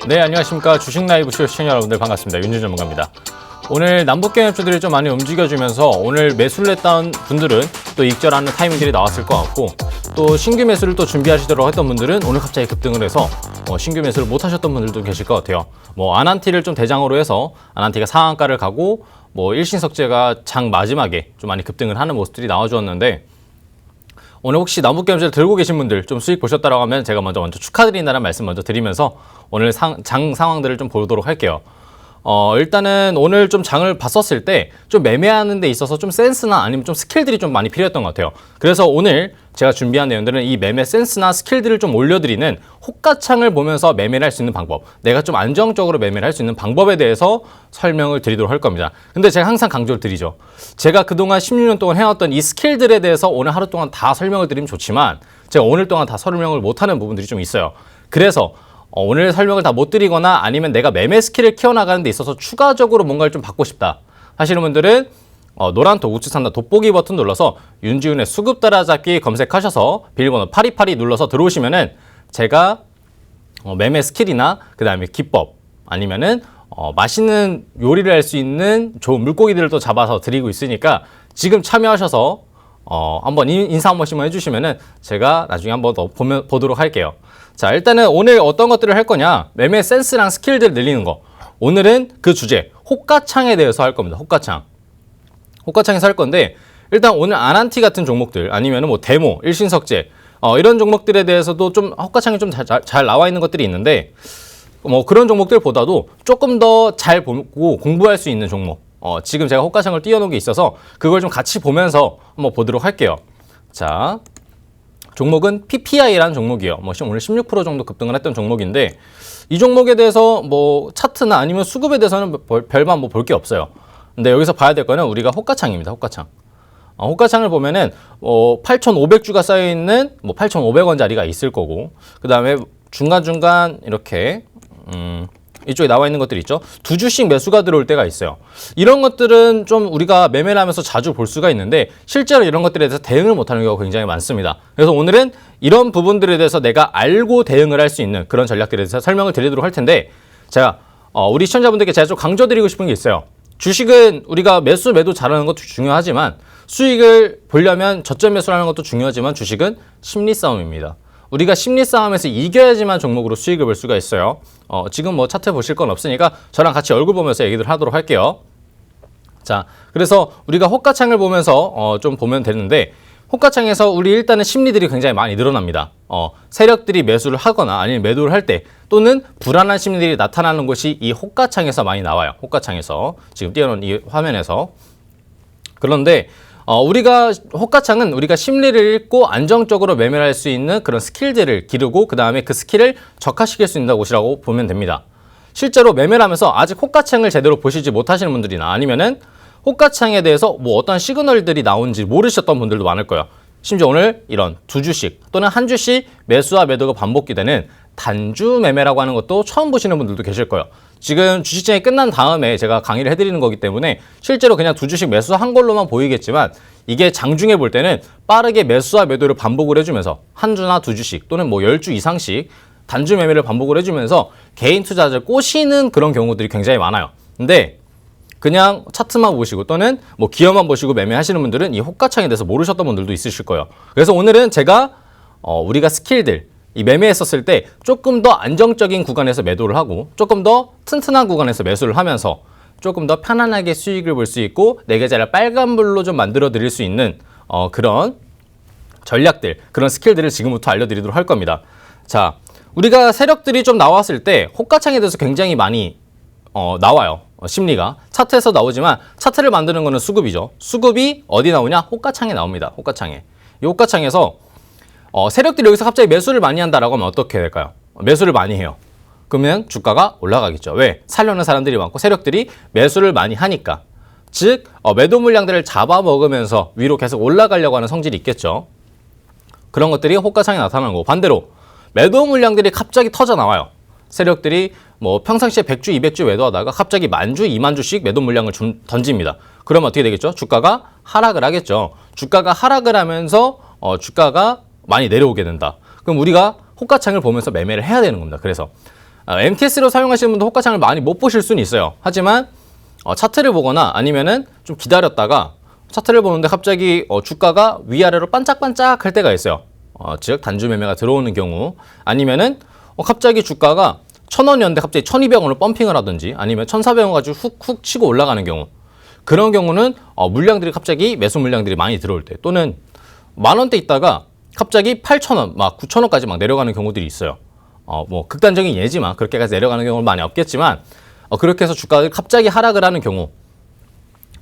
네, 안녕하십니까. 주식라이브쇼 시청자 여러분들 반갑습니다. 윤준 전문가입니다. 오늘 남북경협주들이 좀 많이 움직여주면서 오늘 매수를 했던 분들은 또 익절하는 타이밍들이 나왔을 것 같고, 또 신규 매수를 또 준비하시도록 했던 분들은 오늘 갑자기 급등을 해서 신규 매수를 못 하셨던 분들도 계실 것 같아요. 아난티를 좀 대장으로 해서 아난티가 상한가를 가고 일신석재가 장 마지막에 좀 많이 급등을 하는 모습들이 나와주었는데, 오늘 혹시 남북경협주를 들고 계신 분들 좀 수익 보셨다고 하면 제가 먼저 축하드린다는 말씀 먼저 드리면서 오늘 장 상황들을 좀 보도록 할게요. 일단은 오늘 좀 장을 봤었을 때 좀 매매하는 데 있어서 좀 센스나 아니면 좀 스킬들이 좀 많이 필요했던 것 같아요. 그래서 오늘 제가 준비한 내용들은 이 매매 센스나 스킬들을 좀 올려드리는 호가창을 보면서 매매를 할 수 있는 방법, 내가 좀 안정적으로 매매를 할 수 있는 방법에 대해서 설명을 드리도록 할 겁니다. 근데 제가 항상 강조를 드리죠. 제가 그동안 16년 동안 해왔던 이 스킬들에 대해서 오늘 하루 동안 다 설명을 드리면 좋지만 제가 오늘 동안 다 설명을 못하는 부분들이 좀 있어요. 그래서 오늘 설명을 다 못 드리거나 아니면 내가 매매 스킬을 키워나가는 데 있어서 추가적으로 뭔가를 좀 받고 싶다 하시는 분들은 노란 도 우측 상단 돋보기 버튼 눌러서 윤지훈의 수급 따라잡기 검색하셔서 비밀번호 8282 눌러서 들어오시면은 제가 매매 스킬이나 그 다음에 기법 아니면은 맛있는 요리를 할 수 있는 좋은 물고기들을 또 잡아서 드리고 있으니까 지금 참여하셔서 한번 인사 한 번씩만 해주시면은 제가 나중에 한번 더 보도록 할게요. 자, 일단은 오늘 어떤 것들을 할 거냐, 매매 센스랑 스킬들 늘리는 거. 오늘은 그 주제 호가창에 대해서 할 겁니다. 호가창에서 할 건데, 일단 오늘 아난티 같은 종목들 아니면은 데모, 일신석재 이런 종목들에 대해서도 좀 호가창이 좀 잘 나와 있는 것들이 있는데, 그런 종목들보다도 조금 더 잘 보고 공부할 수 있는 종목, 지금 제가 호가창을 띄워놓은 게 있어서 그걸 좀 같이 보면서 한번 보도록 할게요. 자, 종목은 PPI라는 종목이에요. 오늘 16% 정도 급등을 했던 종목인데, 이 종목에 대해서 차트나 아니면 수급에 대해서는 별반 볼 게 없어요. 근데 여기서 봐야 될 거는 우리가 호가창입니다. 호가창. 호가창을 보면은 8,500주가 쌓여 있는 8,500원짜리가 있을 거고, 그 다음에 중간중간 이렇게 이쪽에 나와 있는 것들이 있죠. 두 주씩 매수가 들어올 때가 있어요. 이런 것들은 좀 우리가 매매를 하면서 자주 볼 수가 있는데, 실제로 이런 것들에 대해서 대응을 못하는 경우가 굉장히 많습니다. 그래서 오늘은 이런 부분들에 대해서 내가 알고 대응을 할 수 있는 그런 전략들에 대해서 설명을 드리도록 할 텐데, 제가 우리 시청자분들께 제가 좀 강조드리고 싶은 게 있어요. 주식은 우리가 매수 매도 잘하는 것도 중요하지만, 수익을 보려면 저점 매수를 하는 것도 중요하지만, 주식은 심리 싸움입니다. 우리가 심리 싸움에서 이겨야지만 종목으로 수익을 볼 수가 있어요. 지금 차트 보실 건 없으니까 저랑 같이 얼굴 보면서 얘기를 하도록 할게요. 자, 그래서 우리가 호가창을 보면서 좀 보면 되는데, 호가창에서 우리 일단은 심리들이 굉장히 많이 늘어납니다. 세력들이 매수를 하거나 아니면 매도를 할 때, 또는 불안한 심리들이 나타나는 것이 이 호가창에서 많이 나와요. 호가창에서 지금 띄워놓은 이 화면에서. 그런데 우리가 호가창은 우리가 심리를 읽고 안정적으로 매매를 할 수 있는 그런 스킬들을 기르고, 그 다음에 그 스킬을 적화시킬 수 있는 곳이라고 보면 됩니다. 실제로 매매를 하면서 아직 호가창을 제대로 보시지 못하시는 분들이나 아니면은 호가창에 대해서 어떤 시그널들이 나온지 모르셨던 분들도 많을 거예요. 심지어 오늘 이런 두 주씩 또는 한 주씩 매수와 매도가 반복이 되는 단주 매매라고 하는 것도 처음 보시는 분들도 계실 거예요. 지금 주식장이 끝난 다음에 제가 강의를 해드리는 거기 때문에 실제로 그냥 두 주씩 매수한 걸로만 보이겠지만, 이게 장중에 볼 때는 빠르게 매수와 매도를 반복을 해주면서 한 주나 두 주씩 또는 10주 이상씩 단주 매매를 반복을 해주면서 개인 투자자를 꼬시는 그런 경우들이 굉장히 많아요. 근데 그냥 차트만 보시고 또는 기어만 보시고 매매하시는 분들은 이 호가창에 대해서 모르셨던 분들도 있으실 거예요. 그래서 오늘은 제가 우리가 스킬들, 이 매매했었을 때 조금 더 안정적인 구간에서 매도를 하고 조금 더 튼튼한 구간에서 매수를 하면서 조금 더 편안하게 수익을 볼 수 있고 내 계좌를 빨간불로 좀 만들어 드릴 수 있는 그런 전략들, 그런 스킬들을 지금부터 알려드리도록 할 겁니다. 자, 우리가 세력들이 좀 나왔을 때 호가창에 대해서 굉장히 많이 나와요. 심리가 차트에서 나오지만, 차트를 만드는 거는 수급이죠. 수급이 어디 나오냐? 호가창에 나옵니다. 호가창에. 이 호가창에서 세력들이 여기서 갑자기 매수를 많이 한다라고 하면 어떻게 될까요? 매수를 많이 해요. 그러면 주가가 올라가겠죠. 왜? 살려는 사람들이 많고 세력들이 매수를 많이 하니까. 즉 매도 물량들을 잡아먹으면서 위로 계속 올라가려고 하는 성질이 있겠죠. 그런 것들이 호가창에 나타나는 거고, 반대로 매도 물량들이 갑자기 터져 나와요. 세력들이 평상시에 100주, 200주 매도하다가 갑자기 10,000주, 20,000주씩 매도 물량을 던집니다. 그러면 어떻게 되겠죠? 주가가 하락을 하겠죠. 주가가 하락을 하면서 주가가 많이 내려오게 된다. 그럼 우리가 호가창을 보면서 매매를 해야 되는 겁니다. 그래서 MTS로 사용하시는 분도 호가창을 많이 못 보실 수는 있어요. 하지만 차트를 보거나 아니면은 좀 기다렸다가 차트를 보는데 갑자기 주가가 위아래로 반짝반짝 할 때가 있어요. 즉 단주 매매가 들어오는 경우, 아니면은 갑자기 주가가 1,000원이었는데 갑자기 1,200원으로 펌핑을 하든지 아니면 1,400원 가지고 훅훅 치고 올라가는 경우, 그런 경우는 물량들이 갑자기 매수 물량들이 많이 들어올 때, 또는 10,000원대 있다가 갑자기 8,000원, 막 9,000원까지 막 내려가는 경우들이 있어요. 뭐 극단적인 예지만 그렇게까지 내려가는 경우는 많이 없겠지만 그렇게 해서 주가가 갑자기 하락을 하는 경우,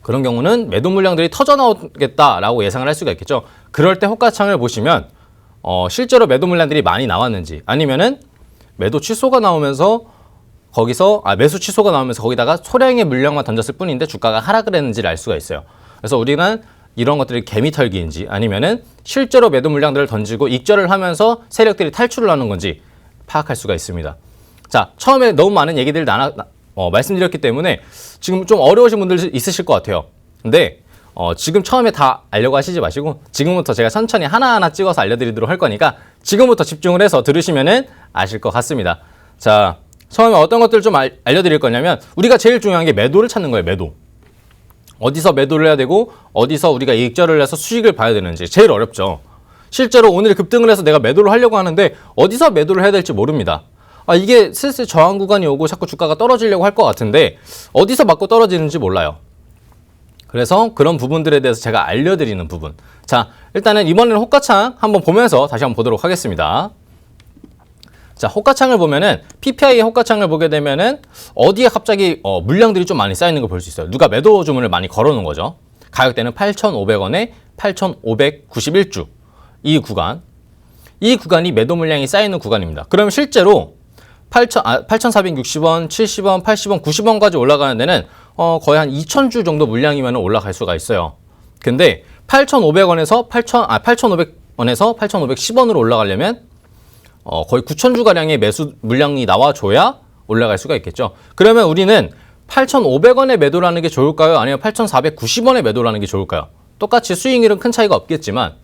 그런 경우는 매도 물량들이 터져 나오겠다라고 예상을 할 수가 있겠죠. 그럴 때 호가창을 보시면 실제로 매도 물량들이 많이 나왔는지, 아니면은 매도 취소가 나오면서 거기서 매수 취소가 나오면서 거기다가 소량의 물량만 던졌을 뿐인데 주가가 하락을 했는지를 알 수가 있어요. 그래서 우리는 이런 것들이 개미털기인지 아니면은 실제로 매도 물량들을 던지고 익절을 하면서 세력들이 탈출을 하는 건지 파악할 수가 있습니다. 자, 처음에 너무 많은 얘기들을 말씀드렸기 때문에 지금 좀 어려우신 분들 있으실 것 같아요. 근데 지금 처음에 다 알려고 하시지 마시고 지금부터 제가 천천히 하나하나 찍어서 알려드리도록 할 거니까 지금부터 집중을 해서 들으시면은 아실 것 같습니다. 자, 처음에 어떤 것들을 좀 알려드릴 거냐면, 우리가 제일 중요한 게 매도를 찾는 거예요. 매도. 어디서 매도를 해야 되고 어디서 우리가 익절을 해서 수익을 봐야 되는지 제일 어렵죠. 실제로 오늘 급등을 해서 내가 매도를 하려고 하는데 어디서 매도를 해야 될지 모릅니다. 이게 슬슬 저항 구간이 오고 자꾸 주가가 떨어지려고 할 것 같은데 어디서 맞고 떨어지는지 몰라요. 그래서 그런 부분들에 대해서 제가 알려드리는 부분. 자, 일단은 이번에는 호가창 한번 보면서 다시 한번 보도록 하겠습니다. 자, 호가창을 보면은 PPI의 호가창을 보게 되면은 어디에 갑자기 물량들이 좀 많이 쌓이는 걸 볼 수 있어요. 누가 매도 주문을 많이 걸어놓은 거죠. 가격대는 8,500원에 8,591주. 이 구간이 매도 물량이 쌓이는 구간입니다. 그럼 실제로 8,460원, 70원, 80원, 90원까지 올라가는 데는 거의 한 2,000주 정도 물량이면 올라갈 수가 있어요. 근데 8,500원에서 8,500원에서 8,510원으로 올라가려면 거의 9,000주 가량의 매수 물량이 나와줘야 올라갈 수가 있겠죠. 그러면 우리는 8,500원에 매도를 하는 게 좋을까요? 아니면 8,490원에 매도를 하는 게 좋을까요? 똑같이 수익률은 큰 차이가 없겠지만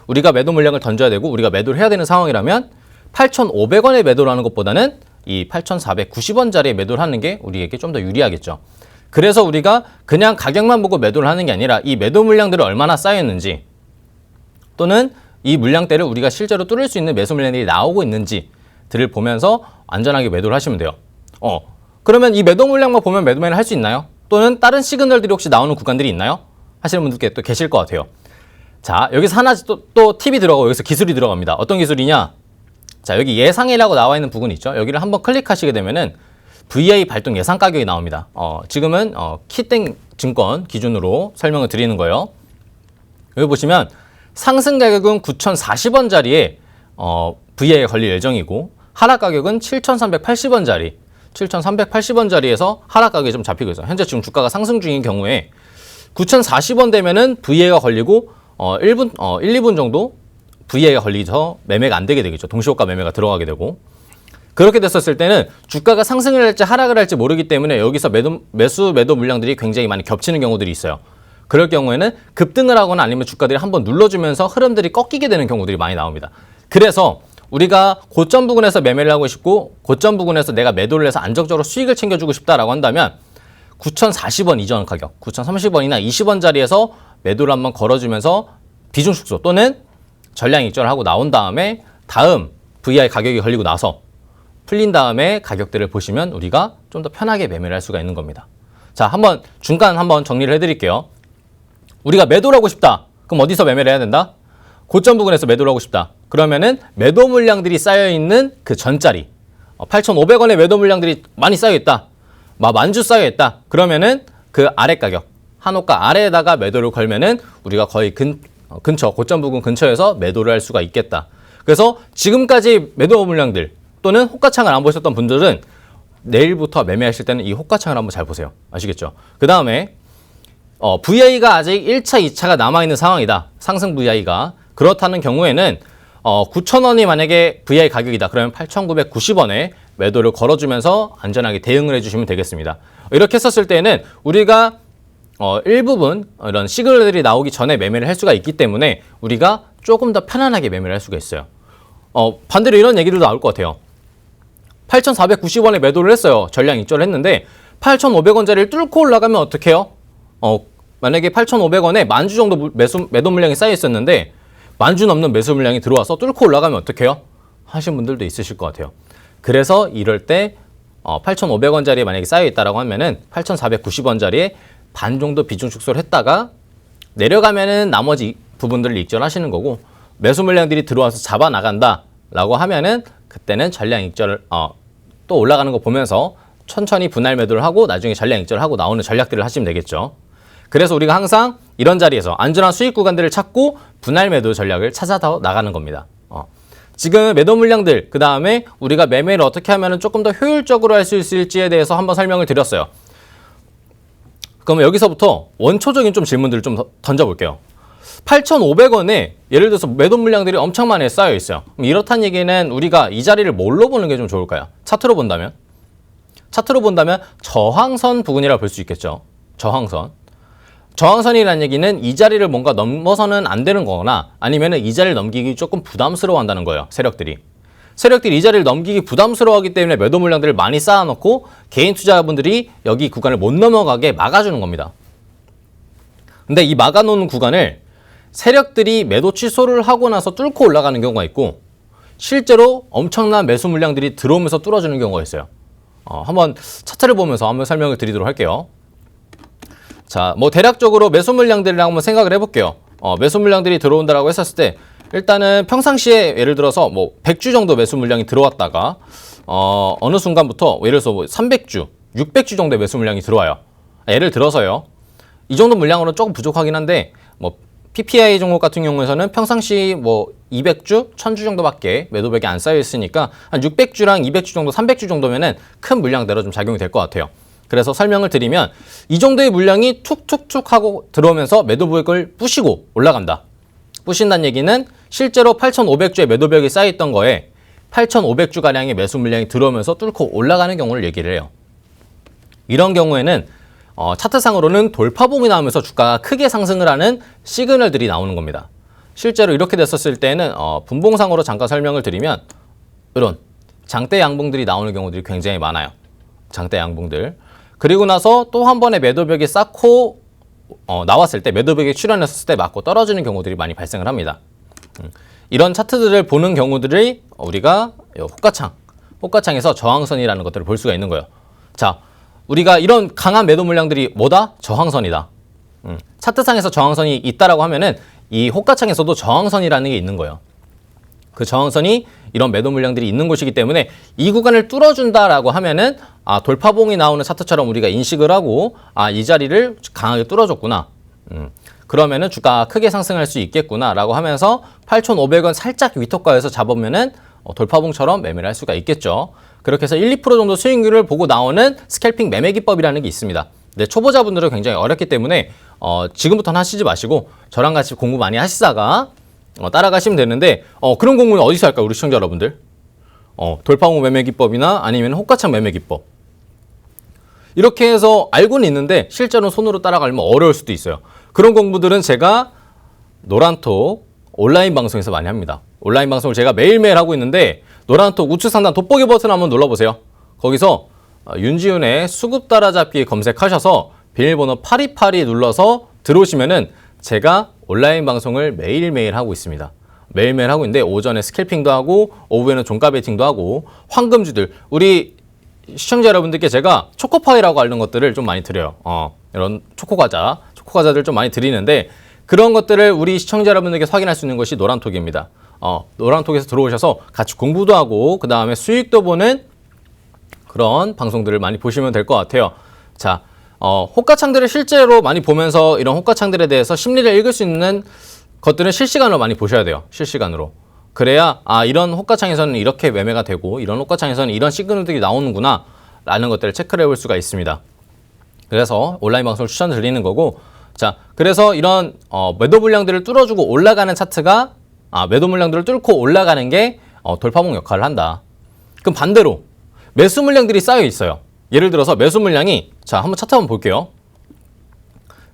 우리가 매도 물량을 던져야 되고 우리가 매도를 해야 되는 상황이라면 8,500원에 매도를 하는 것보다는 이 8,490원짜리에 매도를 하는 게 우리에게 좀 더 유리하겠죠. 그래서 우리가 그냥 가격만 보고 매도를 하는 게 아니라 이 매도 물량들이 얼마나 쌓였는지, 또는 이 물량대를 우리가 실제로 뚫을 수 있는 매수 물량들이 나오고 있는지들을 보면서 안전하게 매도를 하시면 돼요. 그러면 이 매도 물량만 보면 매도매를 할 수 있나요? 또는 다른 시그널들이 혹시 나오는 구간들이 있나요? 하시는 분들께 또 계실 것 같아요. 자, 여기서 하나 또 팁이 들어가고 여기서 기술이 들어갑니다. 어떤 기술이냐? 자, 여기 예상이라고 나와 있는 부분이 있죠. 여기를 한번 클릭하시게 되면은 VI 발동 예상 가격이 나옵니다. 지금은 키땡 증권 기준으로 설명을 드리는 거예요. 여기 보시면 상승 가격은 9,040원짜리에 VI가 걸릴 예정이고, 하락 가격은 7,380원짜리에서 하락 가격이 좀 잡히고 있어요. 현재 지금 주가가 상승 중인 경우에 9,040원 되면은 VI가 걸리고 1, 2분 정도 VI가 걸리서 매매가 안 되게 되겠죠. 동시호가 매매가 들어가게 되고, 그렇게 됐었을 때는 주가가 상승을 할지 하락을 할지 모르기 때문에 여기서 매도 물량들이 굉장히 많이 겹치는 경우들이 있어요. 그럴 경우에는 급등을 하거나 아니면 주가들이 한번 눌러주면서 흐름들이 꺾이게 되는 경우들이 많이 나옵니다. 그래서 우리가 고점 부근에서 매매를 하고 싶고 고점 부근에서 내가 매도를 해서 안정적으로 수익을 챙겨주고 싶다라고 한다면 9,040원 이전 가격, 9,030원이나 20원짜리에서 매도를 한번 걸어주면서 비중 축소 또는 전량 익절을 하고 나온 다음에 다음 VI 가격이 걸리고 나서 풀린 다음에 가격대를 보시면 우리가 좀 더 편하게 매매를 할 수가 있는 겁니다. 자, 한번 중간 한번 정리를 해드릴게요. 우리가 매도를 하고 싶다. 그럼 어디서 매매를 해야 된다? 고점 부근에서 매도를 하고 싶다. 그러면은 매도 물량들이 쌓여있는 그 전자리, 8,500원의 매도 물량들이 많이 쌓여있다. 막 만주 쌓여있다. 그러면은 그 아래 가격, 한호가 아래에다가 매도를 걸면은 우리가 거의 근처, 고점 부근 근처에서 매도를 할 수가 있겠다. 그래서 지금까지 매도 물량들 또는 호가창을 안 보셨던 분들은 내일부터 매매하실 때는 이 호가창을 한번 잘 보세요. 아시겠죠? 그 다음에 VI가 아직 1차, 2차가 남아있는 상황이다. 상승 VI가. 그렇다는 경우에는 9,000원이 만약에 VI 가격이다. 그러면 8,990원에 매도를 걸어주면서 안전하게 대응을 해주시면 되겠습니다. 이렇게 했었을 때는 우리가 일부분 이런 시그널들이 나오기 전에 매매를 할 수가 있기 때문에 우리가 조금 더 편안하게 매매를 할 수가 있어요. 반대로 이런 얘기도 나올 것 같아요. 8,490원에 매도를 했어요. 전량 익절을 했는데 8,500원짜리를 뚫고 올라가면 어떻게 해요? 만약에 8,500원에 만주 정도 매도 물량이 쌓여 있었는데 만주 넘는 매수 물량이 들어와서 뚫고 올라가면 어떻게 해요? 하신 분들도 있으실 것 같아요. 그래서 이럴 때 8,500원짜리에 만약에 쌓여 있다라고 하면은 8,490원짜리에 반 정도 비중 축소를 했다가 내려가면은 나머지 부분들을 익절하시는 거고, 매수 물량들이 들어와서 잡아 나간다라고 하면은 그때는 전량 익절을 또 올라가는 거 보면서 천천히 분할 매도를 하고 나중에 전량 익절을 하고 나오는 전략들을 하시면 되겠죠. 그래서 우리가 항상 이런 자리에서 안전한 수익 구간들을 찾고 분할 매도 전략을 찾아서 나가는 겁니다. 지금 매도 물량들, 그 다음에 우리가 매매를 어떻게 하면 조금 더 효율적으로 할 수 있을지에 대해서 한번 설명을 드렸어요. 그러면 여기서부터 원초적인 좀 질문들을 좀 던져볼게요. 8,500원에 예를 들어서 매도 물량들이 엄청 많이 쌓여 있어요. 그럼 이렇다는 얘기는 우리가 이 자리를 뭘로 보는 게 좀 좋을까요? 차트로 본다면? 차트로 본다면 저항선 부근이라고 볼 수 있겠죠. 저항선. 저항선이라는 얘기는 이 자리를 뭔가 넘어서는 안 되는 거거나 아니면 이 자리를 넘기기 조금 부담스러워 한다는 거예요. 세력들이 이 자리를 넘기기 부담스러워하기 때문에 매도 물량들을 많이 쌓아놓고 개인 투자자분들이 여기 구간을 못 넘어가게 막아주는 겁니다. 근데 이 막아놓는 구간을 세력들이 매도 취소를 하고 나서 뚫고 올라가는 경우가 있고, 실제로 엄청난 매수 물량들이 들어오면서 뚫어주는 경우가 있어요. 한번 차트를 보면서 한번 설명을 드리도록 할게요. 자, 뭐 대략적으로 매수 물량들이랑 한번 생각을 해볼게요. 매수 물량들이 들어온다라고 했었을 때 일단은 평상시에 예를 들어서 뭐 100주 정도 매수 물량이 들어왔다가 어느 순간부터 예를 들어서 뭐 300주, 600주 정도의 매수 물량이 들어와요. 예를 들어서요. 이 정도 물량으로는 조금 부족하긴 한데 뭐 PPI 종목 같은 경우에서는 평상시 뭐 200주, 1000주 정도밖에 매도벽이 안 쌓여 있으니까 한 600주랑 200주 정도, 300주 정도면은 큰 물량대로 좀 작용이 될 것 같아요. 그래서 설명을 드리면 이 정도의 물량이 툭툭툭 하고 들어오면서 매도벽을 부시고 올라간다. 부신다는 얘기는 실제로 8,500주의 매도벽이 쌓여있던 거에 8,500주가량의 매수 물량이 들어오면서 뚫고 올라가는 경우를 얘기를 해요. 이런 경우에는 차트상으로는 돌파봉이 나오면서 주가가 크게 상승을 하는 시그널들이 나오는 겁니다. 실제로 이렇게 됐었을 때는 분봉상으로 잠깐 설명을 드리면 이런 장대 양봉들이 나오는 경우들이 굉장히 많아요. 장대 양봉들. 그리고 나서 또 한 번의 매도벽이 쌓고 나왔을 때 매도벽이 출현했을 때 맞고 떨어지는 경우들이 많이 발생을 합니다. 이런 차트들을 보는 경우들이 우리가 호가창에서 저항선이라는 것들을 볼 수가 있는 거예요. 자, 우리가 이런 강한 매도 물량들이 뭐다? 저항선이다. 차트상에서 저항선이 있다라고 하면은 이 호가창에서도 저항선이라는 게 있는 거예요. 그 저항선이 이런 매도 물량들이 있는 곳이기 때문에 이 구간을 뚫어준다라고 하면은 돌파봉이 나오는 차트처럼 우리가 인식을 하고 이 자리를 강하게 뚫어줬구나. 그러면은 주가가 크게 상승할 수 있겠구나라고 하면서 8,500원 살짝 위턱가에서 잡으면은 돌파봉처럼 매매를 할 수가 있겠죠. 그렇게 해서 1, 2% 정도 수익률을 보고 나오는 스캘핑 매매 기법이라는 게 있습니다. 근데 초보자분들은 굉장히 어렵기 때문에 지금부터는 하시지 마시고 저랑 같이 공부 많이 하시다가 따라가시면 되는데 그런 공부는 어디서 할까요? 우리 시청자 여러분들. 돌파봉 매매 기법이나 아니면 호가창 매매 기법. 이렇게 해서 알고는 있는데 실제로 손으로 따라가면 어려울 수도 있어요. 그런 공부들은 제가 노란톡 온라인 방송에서 많이 합니다. 온라인 방송을 제가 매일매일 하고 있는데 노란톡 우측 상단 돋보기 버튼 한번 눌러보세요. 거기서 윤지훈의 수급 따라잡기 검색하셔서 비밀번호 8282 눌러서 들어오시면은 제가 온라인 방송을 매일매일 하고 있습니다. 매일매일 하고 있는데 오전에 스캘핑도 하고 오후에는 종가 베팅도 하고 황금주들 우리 시청자 여러분들께 제가 초코파이라고 하는 것들을 좀 많이 드려요. 이런 초코과자들 좀 많이 드리는데 그런 것들을 우리 시청자 여러분들께 확인할 수 있는 것이 노란톡입니다. 노란톡에서 들어오셔서 같이 공부도 하고 그 다음에 수익도 보는 그런 방송들을 많이 보시면 될 것 같아요. 자, 호가창들을 실제로 많이 보면서 이런 호가창들에 대해서 심리를 읽을 수 있는 것들은 실시간으로 많이 보셔야 돼요. 실시간으로. 그래야 이런 호가창에서는 이렇게 매매가 되고 이런 호가창에서는 이런 시그널들이 나오는구나 라는 것들을 체크를 해볼 수가 있습니다. 그래서 온라인 방송을 추천드리는 거고, 자, 그래서 이런 매도 물량들을 뚫어주고 올라가는 차트가 매도 물량들을 뚫고 올라가는 게 돌파봉 역할을 한다. 그럼 반대로 매수 물량들이 쌓여 있어요. 예를 들어서 매수 물량이 자, 한번 차트 한번 볼게요.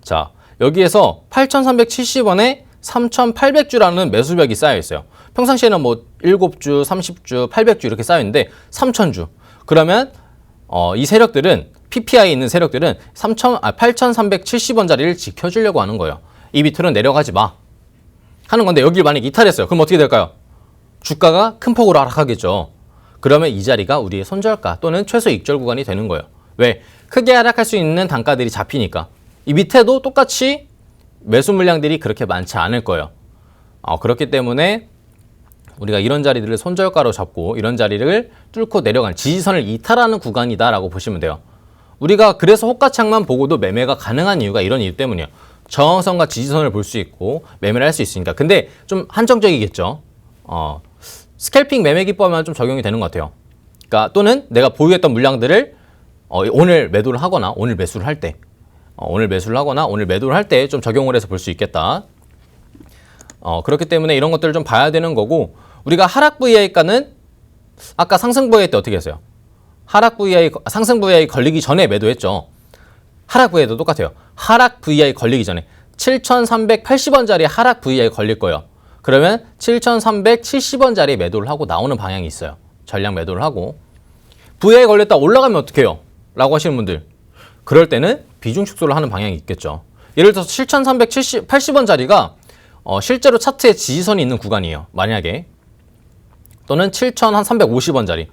자, 여기에서 8,370원에 3,800주라는 매수벽이 쌓여 있어요. 평상시에는 뭐 7주, 30주, 800주 이렇게 쌓여 있는데 3,000주. 그러면 이 세력들은 PPI에 있는 세력들은 8,370원짜리를 지켜주려고 하는 거예요. 이 밑으로 내려가지 마 하는 건데 여기를 만약에 이탈했어요. 그럼 어떻게 될까요? 주가가 큰 폭으로 하락하겠죠. 그러면 이 자리가 우리의 손절가 또는 최소 익절 구간이 되는 거예요. 왜? 크게 하락할 수 있는 단가들이 잡히니까. 이 밑에도 똑같이 매수 물량들이 그렇게 많지 않을 거예요. 그렇기 때문에 우리가 이런 자리들을 손절가로 잡고 이런 자리를 뚫고 내려가는 지지선을 이탈하는 구간이다라고 보시면 돼요. 우리가 그래서 호가창만 보고도 매매가 가능한 이유가 이런 이유 때문이에요. 저항선과 지지선을 볼 수 있고 매매를 할 수 있으니까. 근데 좀 한정적이겠죠. 스캘핑 매매 기법만 좀 적용이 되는 것 같아요. 그러니까 또는 내가 보유했던 물량들을 오늘 매도를 하거나 오늘 매수를 할 때 오늘 매수를 하거나 오늘 매도를 할 때 좀 적용을 해서 볼 수 있겠다. 그렇기 때문에 이런 것들을 좀 봐야 되는 거고 우리가 하락 VI가는 아까 상승 VI 때 어떻게 했어요? 하락 VI, 상승 VI 걸리기 전에 매도했죠. 하락 VI도 똑같아요. 하락 VI 걸리기 전에 7,380원짜리 하락 VI 걸릴 거예요. 그러면 7,370원짜리 매도를 하고 나오는 방향이 있어요. 전량 매도를 하고 VI 걸렸다 올라가면 어떡해요? 라고 하시는 분들 그럴 때는 비중 축소를 하는 방향이 있겠죠. 예를 들어서 7,380원짜리가 실제로 차트에 지지선이 있는 구간이에요. 만약에 또는 7,350원짜리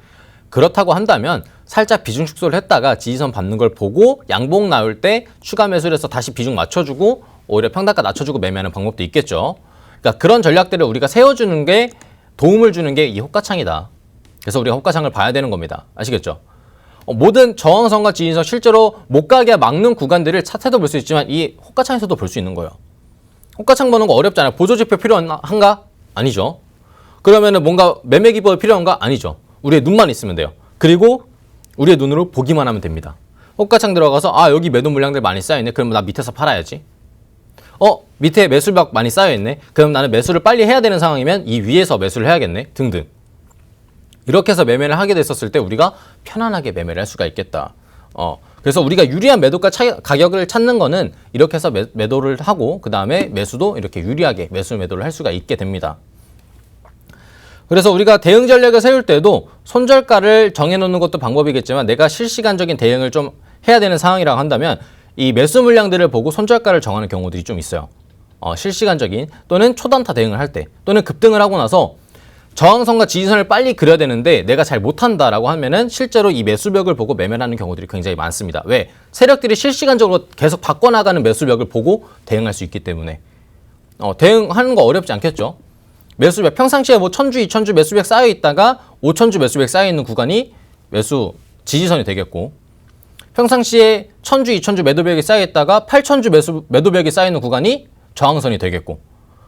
그렇다고 한다면 살짝 비중 축소를 했다가 지지선 밟는 걸 보고 양봉 나올 때 추가 매수를 해서 다시 비중 맞춰주고 오히려 평단가 낮춰주고 매매하는 방법도 있겠죠. 그러니까 그런 전략들을 우리가 세워주는 게 도움을 주는 게 이 호가창이다. 그래서 우리가 호가창을 봐야 되는 겁니다. 아시겠죠? 모든 저항선과 지지선 실제로 못 가게 막는 구간들을 차트에도 볼 수 있지만 이 호가창에서도 볼 수 있는 거예요. 호가창 보는 거 어렵잖아요. 보조지표 필요한가? 아니죠. 그러면은 뭔가 매매 기법이 필요한가? 아니죠. 우리의 눈만 있으면 돼요. 그리고 우리의 눈으로 보기만 하면 됩니다. 호가창 들어가서 여기 매도 물량들 많이 쌓여있네. 그럼 나 밑에서 팔아야지. 밑에 매수벽 많이 쌓여있네. 그럼 나는 매수를 빨리 해야 되는 상황이면 이 위에서 매수를 해야겠네. 등등. 이렇게 해서 매매를 하게 됐었을 때 우리가 편안하게 매매를 할 수가 있겠다. 그래서 우리가 유리한 매도가 가격을 찾는 거는 이렇게 해서 매도를 하고 그 다음에 매수도 이렇게 유리하게 매수 매도를 할 수가 있게 됩니다. 그래서 우리가 대응 전략을 세울 때도 손절가를 정해놓는 것도 방법이겠지만 내가 실시간적인 대응을 좀 해야 되는 상황이라고 한다면 이 매수 물량들을 보고 손절가를 정하는 경우들이 좀 있어요. 실시간적인 또는 초단타 대응을 할 때 또는 급등을 하고 나서 저항선과 지지선을 빨리 그려야 되는데 내가 잘 못한다라고 하면은 실제로 이 매수벽을 보고 매매를 하는 경우들이 굉장히 많습니다. 왜? 세력들이 실시간적으로 계속 바꿔나가는 매수벽을 보고 대응할 수 있기 때문에 대응하는 거 어렵지 않겠죠? 매수벽 평상시에 뭐 1,000주, 2,000주 매수벽 쌓여 있다가 5,000주 매수벽 쌓여 있는 구간이 매수 지지선이 되겠고 평상시에 1,000주, 2,000주 매도벽이 쌓여 있다가 8,000주 매도벽이 쌓여 있는 구간이 저항선이 되겠고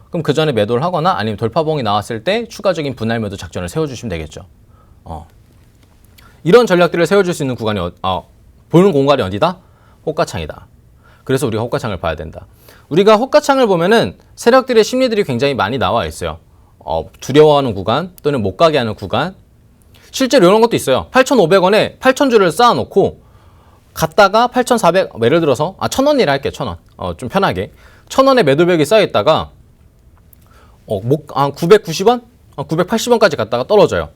그럼 그 전에 매도를 하거나 아니면 돌파봉이 나왔을 때 추가적인 분할 매도 작전을 세워주시면 되겠죠. 이런 전략들을 세워줄 수 있는 구간이 보는 공간이 어디다? 호가창이다. 그래서 우리가 호가창을 봐야 된다. 우리가 호가창을 보면은 세력들의 심리들이 굉장히 많이 나와 있어요. 두려워하는 구간 또는 못 가게 하는 구간. 실제로 이런 것도 있어요. 8,500원에 8,000주를 쌓아놓고 갔다가 8,400 예를 들어서 1,000원이라 할게요. 1,000원. 좀 편하게 1,000원에 매도벽이 쌓여있다가 990원? 980원까지 갔다가 떨어져요.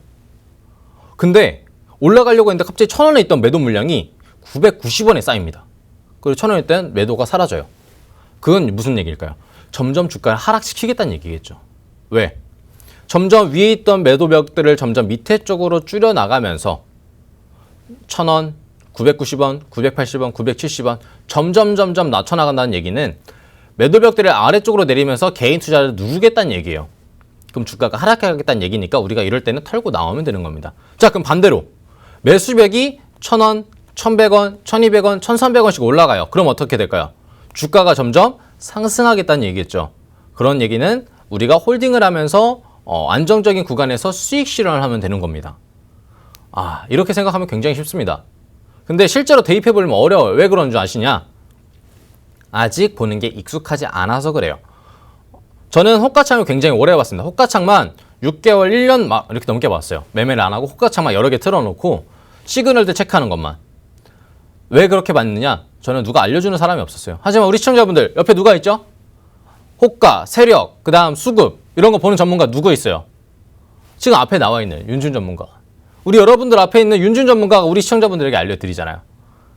근데 올라가려고 했는데 갑자기 1,000원에 있던 매도 물량이 990원에 쌓입니다. 그리고 1,000원에 있던 매도가 사라져요. 그건 무슨 얘기일까요? 점점 주가를 하락시키겠다는 얘기겠죠. 왜? 점점 위에 있던 매도벽들을 점점 밑에 쪽으로 줄여나가면서 1,000원, 990원, 980원, 970원 점점 낮춰나간다는 얘기는 매도벽들을 아래쪽으로 내리면서 개인 투자를 누르겠다는 얘기예요. 그럼 주가가 하락하겠다는 얘기니까 우리가 이럴 때는 털고 나오면 되는 겁니다. 자, 그럼 반대로 매수벽이 1,000원, 1,100원, 1,200원, 1,300원씩 올라가요. 그럼 어떻게 될까요? 주가가 점점 상승하겠다는 얘기겠죠. 그런 얘기는 우리가 홀딩을 하면서 안정적인 구간에서 수익 실현을 하면 되는 겁니다. 이렇게 생각하면 굉장히 쉽습니다. 근데 실제로 대입해보면 어려워요. 왜 그런 줄 아시냐? 아직 보는 게 익숙하지 않아서 그래요. 저는 호가창을 굉장히 오래 해봤습니다. 호가창만 6개월, 1년 막 이렇게 넘게 봤어요. 매매를 안 하고 호가창만 여러 개 틀어놓고 시그널들 체크하는 것만. 왜 그렇게 봤느냐? 저는 누가 알려주는 사람이 없었어요. 하지만 우리 시청자분들 옆에 누가 있죠? 호가, 세력, 그 다음 수급 이런 거 보는 전문가 누구 있어요? 지금 앞에 나와 있는 윤준 전문가. 우리 여러분들 앞에 있는 윤준 전문가가 우리 시청자분들에게 알려드리잖아요.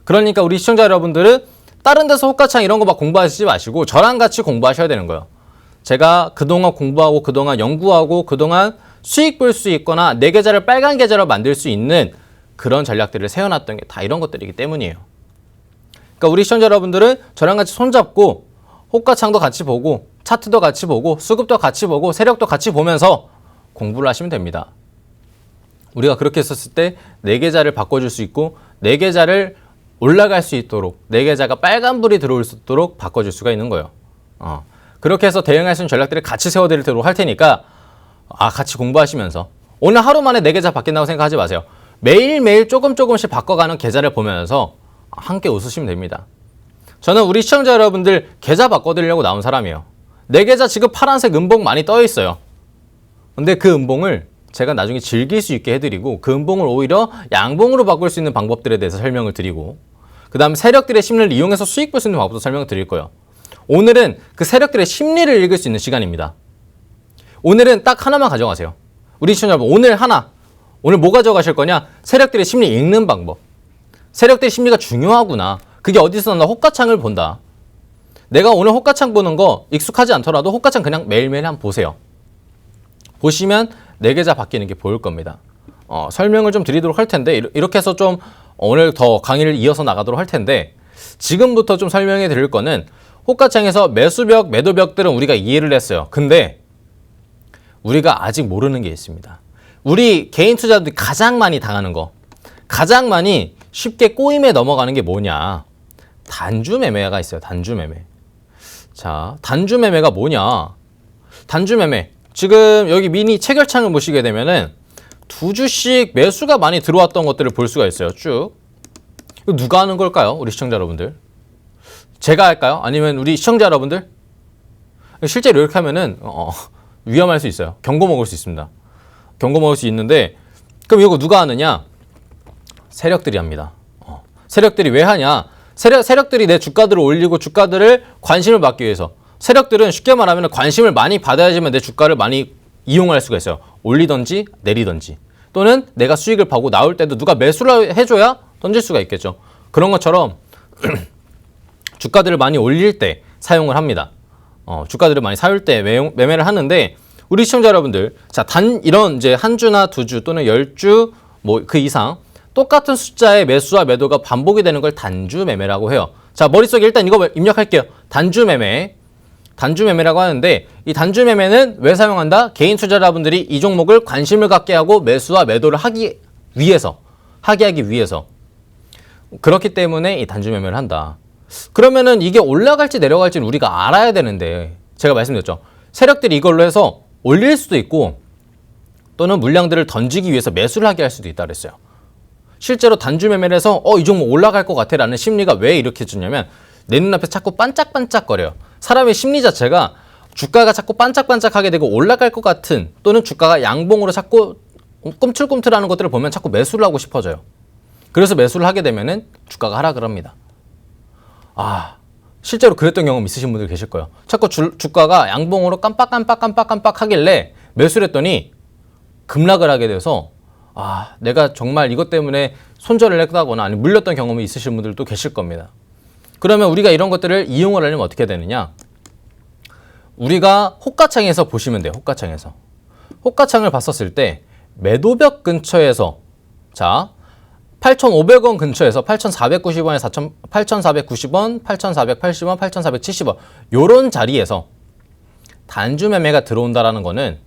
그러니까 우리 시청자 여러분들은 다른 데서 호가창 이런 거 막 공부하시지 마시고 저랑 같이 공부하셔야 되는 거예요. 제가 그동안 공부하고 그동안 연구하고 그동안 수익 볼 수 있거나 내 계좌를 빨간 계좌로 만들 수 있는 그런 전략들을 세워놨던 게 다 이런 것들이기 때문이에요. 그러니까 우리 시청자 여러분들은 저랑 같이 손잡고 호가창도 같이 보고 차트도 같이 보고 수급도 같이 보고 세력도 같이 보면서 공부를 하시면 됩니다. 우리가 그렇게 했었을 때 내 계좌를 바꿔줄 수 있고 내 계좌를 올라갈 수 있도록 내 계좌가 빨간불이 들어올 수 있도록 바꿔줄 수가 있는 거예요. 그렇게 해서 대응할 수 있는 전략들을 같이 세워드리도록 할 테니까 같이 공부하시면서 오늘 하루 만에 내 계좌 바뀐다고 생각하지 마세요. 매일매일 조금씩 바꿔가는 계좌를 보면서 함께 웃으시면 됩니다. 저는 우리 시청자 여러분들 계좌 바꿔드리려고 나온 사람이에요. 내 계좌 지금 파란색 음봉 많이 떠 있어요. 근데 그 음봉을 제가 나중에 즐길 수 있게 해드리고 그 음봉을 오히려 양봉으로 바꿀 수 있는 방법들에 대해서 설명을 드리고 그 다음에 세력들의 심리를 이용해서 수익 볼 수 있는 방법도 설명을 드릴 거예요. 오늘은 그 세력들의 심리를 읽을 수 있는 시간입니다. 오늘은 딱 하나만 가져가세요. 우리 시청자 여러분 오늘 뭐 가져가실 거냐? 세력들의 심리 읽는 방법. 세력들의 심리가 중요하구나. 그게 어디서 나 호가창을 본다. 내가 오늘 호가창 보는 거 익숙하지 않더라도 호가창 그냥 매일매일 한번 보세요. 보시면 내 계좌 바뀌는 게 보일 겁니다. 설명을 좀 드리도록 할 텐데 이렇게 해서 좀 오늘 더 강의를 이어서 나가도록 할 텐데 지금부터 좀 설명해 드릴 거는 호가창에서 매수벽, 매도벽들은 우리가 이해를 했어요. 근데 우리가 아직 모르는 게 있습니다. 우리 개인 투자자들이 가장 많이 당하는 거, 가장 많이 쉽게 꼬임에 넘어가는 게 뭐냐? 단주 매매가 있어요. 단주 매매. 자, 단주 매매가 뭐냐? 단주 매매. 지금 여기 미니 체결창을 보시게 되면은 두 주씩 매수가 많이 들어왔던 것들을 볼 수가 있어요. 쭉. 이거 누가 하는 걸까요? 우리 시청자 여러분들. 제가 할까요? 아니면 우리 시청자 여러분들? 실제로 이렇게 하면은 위험할 수 있어요. 경고 먹을 수 있습니다. 경고 먹을 수 있는데 그럼 이거 누가 하느냐? 세력들이 합니다. 세력들이 왜 하냐? 세력들이 내 주가들을 올리고 주가들을 관심을 받기 위해서 세력들은 쉽게 말하면 관심을 많이 받아야지만 내 주가를 많이 이용할 수가 있어요. 올리든지 내리든지 또는 내가 수익을 보고 나올 때도 누가 매수를 해줘야 던질 수가 있겠죠. 그런 것처럼 주가들을 많이 올릴 때 사용을 합니다. 주가들을 많이 사올 때 매매를 하는데 우리 시청자 여러분들 자, 이런 이제 한 주나 두 주 또는 10주 뭐 그 이상 똑같은 숫자의 매수와 매도가 반복이 되는 걸 단주 매매라고 해요. 자, 머릿속에 일단 이거 입력할게요. 단주 매매. 단주 매매라고 하는데 이 단주 매매는 왜 사용한다? 개인 투자자분들이 이 종목을 관심을 갖게 하고 매수와 매도를 하기 위해서 그렇기 때문에 이 단주 매매를 한다. 그러면은 이게 올라갈지 내려갈지는 우리가 알아야 되는데 제가 말씀드렸죠. 세력들이 이걸로 해서 올릴 수도 있고 또는 물량들을 던지기 위해서 매수를 하게 할 수도 있다 그랬어요. 실제로 단주 매매를 해서 이 종목 올라갈 것 같아 라는 심리가 왜 이렇게 주냐면 내 눈앞에 자꾸 반짝반짝거려요. 사람의 심리 자체가 주가가 자꾸 반짝반짝하게 되고 올라갈 것 같은 또는 주가가 양봉으로 자꾸 꿈틀꿈틀하는 것들을 보면 자꾸 매수를 하고 싶어져요. 그래서 매수를 하게 되면은 주가가 하락을 합니다. 실제로 그랬던 경험 있으신 분들 계실 거예요. 자꾸 주가가 양봉으로 깜빡깜빡 하길래 매수를 했더니 급락을 하게 돼서 내가 정말 이것 때문에 손절을 했다거나 아니면 물렸던 경험이 있으신 분들도 계실 겁니다. 그러면 우리가 이런 것들을 이용을 하려면 어떻게 되느냐? 우리가 호가창에서 보시면 돼요. 호가창을 봤었을 때 매도벽 근처에서 자 8,500원 근처에서 8,490원에서 8,490원, 8,480원, 8,470원 요런 자리에서 단주 매매가 들어온다라는 거는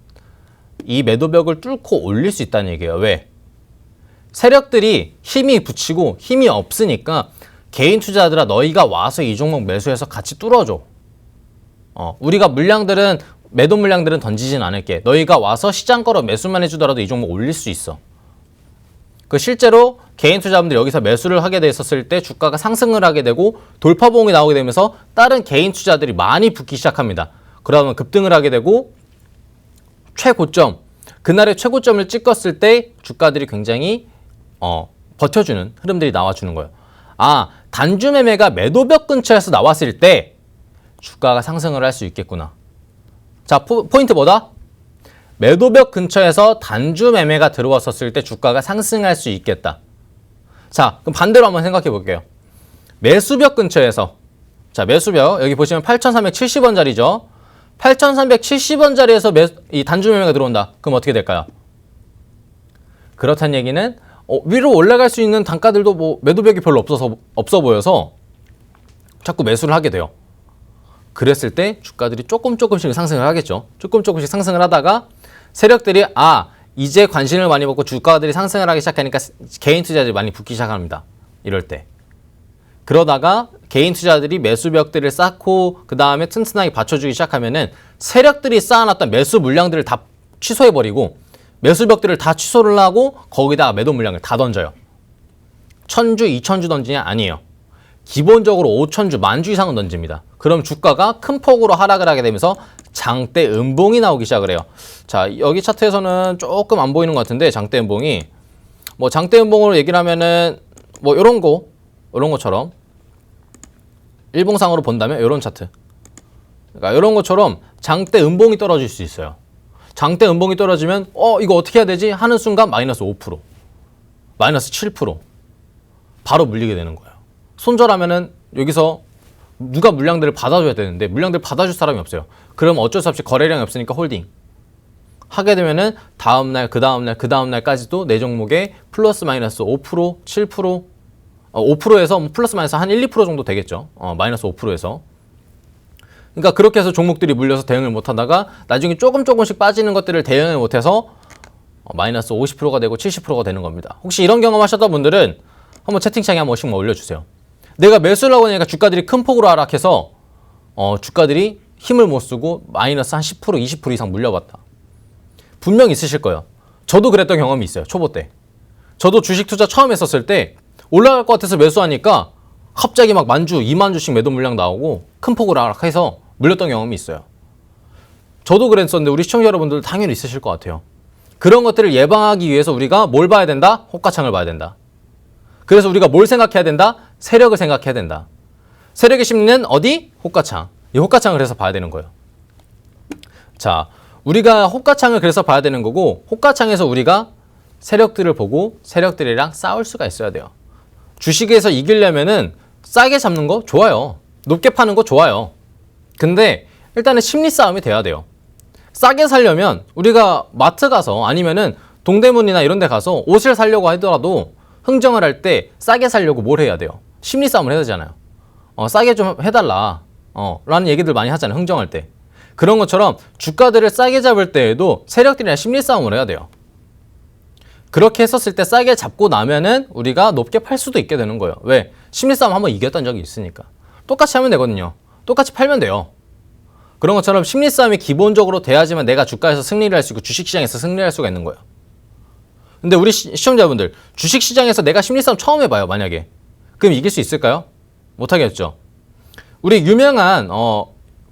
이 매도벽을 뚫고 올릴 수 있다는 얘기예요. 왜? 세력들이 힘이 붙이고 힘이 없으니까 개인 투자자들아 너희가 와서 이 종목 매수해서 같이 뚫어줘. 우리가 매도 물량들은 던지진 않을게. 너희가 와서 시장 걸어 매수만 해주더라도 이 종목 올릴 수 있어. 실제로 개인 투자자분들이 여기서 매수를 하게 됐었을 때 주가가 상승을 하게 되고 돌파봉이 나오게 되면서 다른 개인 투자들이 많이 붙기 시작합니다. 그러면 급등을 하게 되고 최고점, 그날의 최고점을 찍었을 때 주가들이 굉장히 버텨주는 흐름들이 나와주는 거예요. 단주 매매가 매도벽 근처에서 나왔을 때 주가가 상승을 할 수 있겠구나. 자, 포인트 뭐다? 매도벽 근처에서 단주 매매가 들어왔었을 때 주가가 상승할 수 있겠다. 자, 그럼 반대로 한번 생각해 볼게요. 매수벽 근처에서, 자, 매수벽 여기 보시면 8,370원짜리죠. 8,370원짜리에서 이 단주 매매가 들어온다. 그럼 어떻게 될까요? 그렇다는 얘기는 위로 올라갈 수 있는 단가들도 뭐 매도벽이 별로 없어 보여서 자꾸 매수를 하게 돼요. 그랬을 때 주가들이 조금씩 상승을 하겠죠. 조금씩 상승을 하다가 세력들이 이제 관심을 많이 받고 주가들이 상승을 하기 시작하니까 개인 투자자들이 많이 붙기 시작합니다. 이럴 때. 그러다가 개인 투자들이 매수벽들을 쌓고 그 다음에 튼튼하게 받쳐주기 시작하면은 세력들이 쌓아놨던 매수 물량들을 다 취소해버리고 매수벽들을 다 취소를 하고 거기다가 매도 물량을 다 던져요. 1,000주, 2,000주 던지냐? 아니에요. 기본적으로 5,000주, 10,000주 이상은 던집니다. 그럼 주가가 큰 폭으로 하락을 하게 되면서 장대 음봉이 나오기 시작을 해요. 자, 여기 차트에서는 조금 안 보이는 것 같은데 장대 음봉이 뭐 장대 음봉으로 얘기를 하면은 뭐 이런 것처럼 일봉상으로 본다면 이런 차트. 그러니까 이런 것처럼 장대 음봉이 떨어질 수 있어요. 장대 음봉이 떨어지면 이거 어떻게 해야 되지? 하는 순간 마이너스 5%, 마이너스 7% 바로 물리게 되는 거예요. 손절하면은 여기서 누가 물량들을 받아줘야 되는데 물량들을 받아줄 사람이 없어요. 그럼 어쩔 수 없이 거래량이 없으니까 홀딩 하게 되면은 다음날 그 다음날까지도 내 종목에 플러스 마이너스 5%, 7%, 5%에서 플러스 마이너스 한 1, 2% 정도 되겠죠. 마이너스 5%에서. 그러니까 그렇게 해서 종목들이 물려서 대응을 못하다가 나중에 조금씩 빠지는 것들을 대응을 못해서 마이너스 50%가 되고 70%가 되는 겁니다. 혹시 이런 경험 하셨던 분들은 한번 채팅창에 한 번씩 올려주세요. 내가 매수를 하고 나니까 주가들이 큰 폭으로 하락해서 주가들이 힘을 못 쓰고 마이너스 한 10%, 20% 이상 물려봤다. 분명 있으실 거예요. 저도 그랬던 경험이 있어요. 초보 때. 저도 주식 투자 처음 했었을 때 올라갈 것 같아서 매수하니까 갑자기 막 10,000주, 20,000주씩 매도 물량 나오고 큰 폭으로 하락해서 물렸던 경험이 있어요. 저도 그랬었는데 우리 시청자 여러분들 당연히 있으실 것 같아요. 그런 것들을 예방하기 위해서 우리가 뭘 봐야 된다? 호가창을 봐야 된다. 그래서 우리가 뭘 생각해야 된다? 세력을 생각해야 된다. 세력의 심리는 어디? 호가창. 이 호가창을 그래서 봐야 되는 거예요. 자, 우리가 호가창을 그래서 봐야 되는 거고 호가창에서 우리가 세력들을 보고 세력들이랑 싸울 수가 있어야 돼요. 주식에서 이기려면은 싸게 잡는 거 좋아요. 높게 파는 거 좋아요. 근데 일단은 심리 싸움이 돼야 돼요. 싸게 사려면 우리가 마트 가서 아니면은 동대문이나 이런 데 가서 옷을 사려고 하더라도 흥정을 할 때 싸게 사려고 뭘 해야 돼요? 심리 싸움을 해야 되잖아요. 싸게 좀 해달라. 라는 얘기들 많이 하잖아요. 흥정할 때. 그런 것처럼 주가들을 싸게 잡을 때에도 세력들이랑 심리 싸움을 해야 돼요. 그렇게 했었을 때 싸게 잡고 나면은 우리가 높게 팔 수도 있게 되는 거예요. 왜? 심리 싸움 한번 이겼던 적이 있으니까. 똑같이 하면 되거든요. 똑같이 팔면 돼요. 그런 것처럼 심리 싸움이 기본적으로 돼야지만 내가 주가에서 승리를 할 수 있고 주식시장에서 승리할 수가 있는 거예요. 근데 우리 시청자분들 주식시장에서 내가 심리싸움 처음 해봐요. 만약에. 그럼 이길 수 있을까요? 못하겠죠. 우리 유명한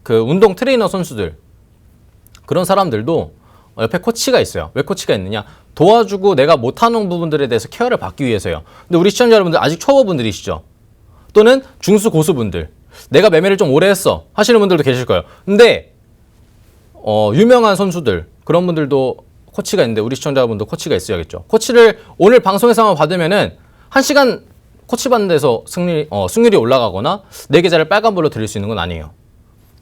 그 운동 트레이너 선수들 그런 사람들도 옆에 코치가 있어요. 왜 코치가 있느냐? 도와주고 내가 못하는 부분들에 대해서 케어를 받기 위해서요. 근데 우리 시청자 여러분들 아직 초보분들이시죠? 또는 중수 고수분들 내가 매매를 좀 오래 했어 하시는 분들도 계실 거예요. 근데 유명한 선수들 그런 분들도 코치가 있는데 우리 시청자분도 코치가 있어야겠죠. 코치를 오늘 방송에서만 받으면은 1시간 코치 받는 데서 승률이 올라가거나 내 계좌를 빨간불로 드릴 수 있는 건 아니에요.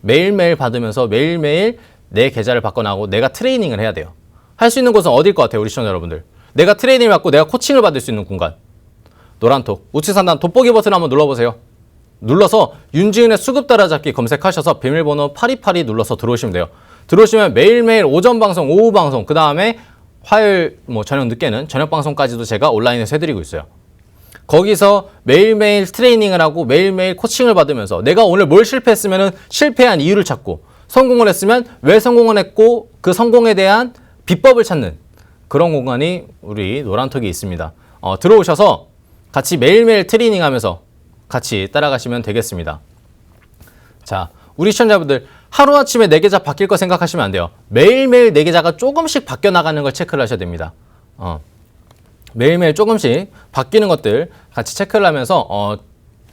매일매일 받으면서 매일매일 내 계좌를 바꿔나가고 내가 트레이닝을 해야 돼요. 할 수 있는 곳은 어딜 것 같아요, 우리 시청자 여러분들? 내가 트레이닝을 받고 내가 코칭을 받을 수 있는 공간. 노란톡, 우측상단 돋보기 버튼 한번 눌러보세요. 눌러서 윤지은의 수급 따라잡기 검색하셔서 비밀번호 8282 눌러서 들어오시면 돼요. 들어오시면 매일매일 오전 방송, 오후 방송, 그 다음에 화요일, 저녁 늦게는 저녁 방송까지도 제가 온라인에서 해드리고 있어요. 거기서 매일매일 트레이닝을 하고 매일매일 코칭을 받으면서 내가 오늘 뭘 실패했으면 실패한 이유를 찾고 성공을 했으면 왜 성공을 했고 그 성공에 대한 비법을 찾는 그런 공간이 우리 노란톡이 있습니다. 들어오셔서 같이 매일매일 트레이닝하면서 같이 따라가시면 되겠습니다. 자, 우리 시청자분들 하루아침에 내 계좌 바뀔 거 생각하시면 안 돼요. 매일매일 내 계좌가 조금씩 바뀌어 나가는 걸 체크를 하셔야 됩니다. 매일매일 조금씩 바뀌는 것들 같이 체크를 하면서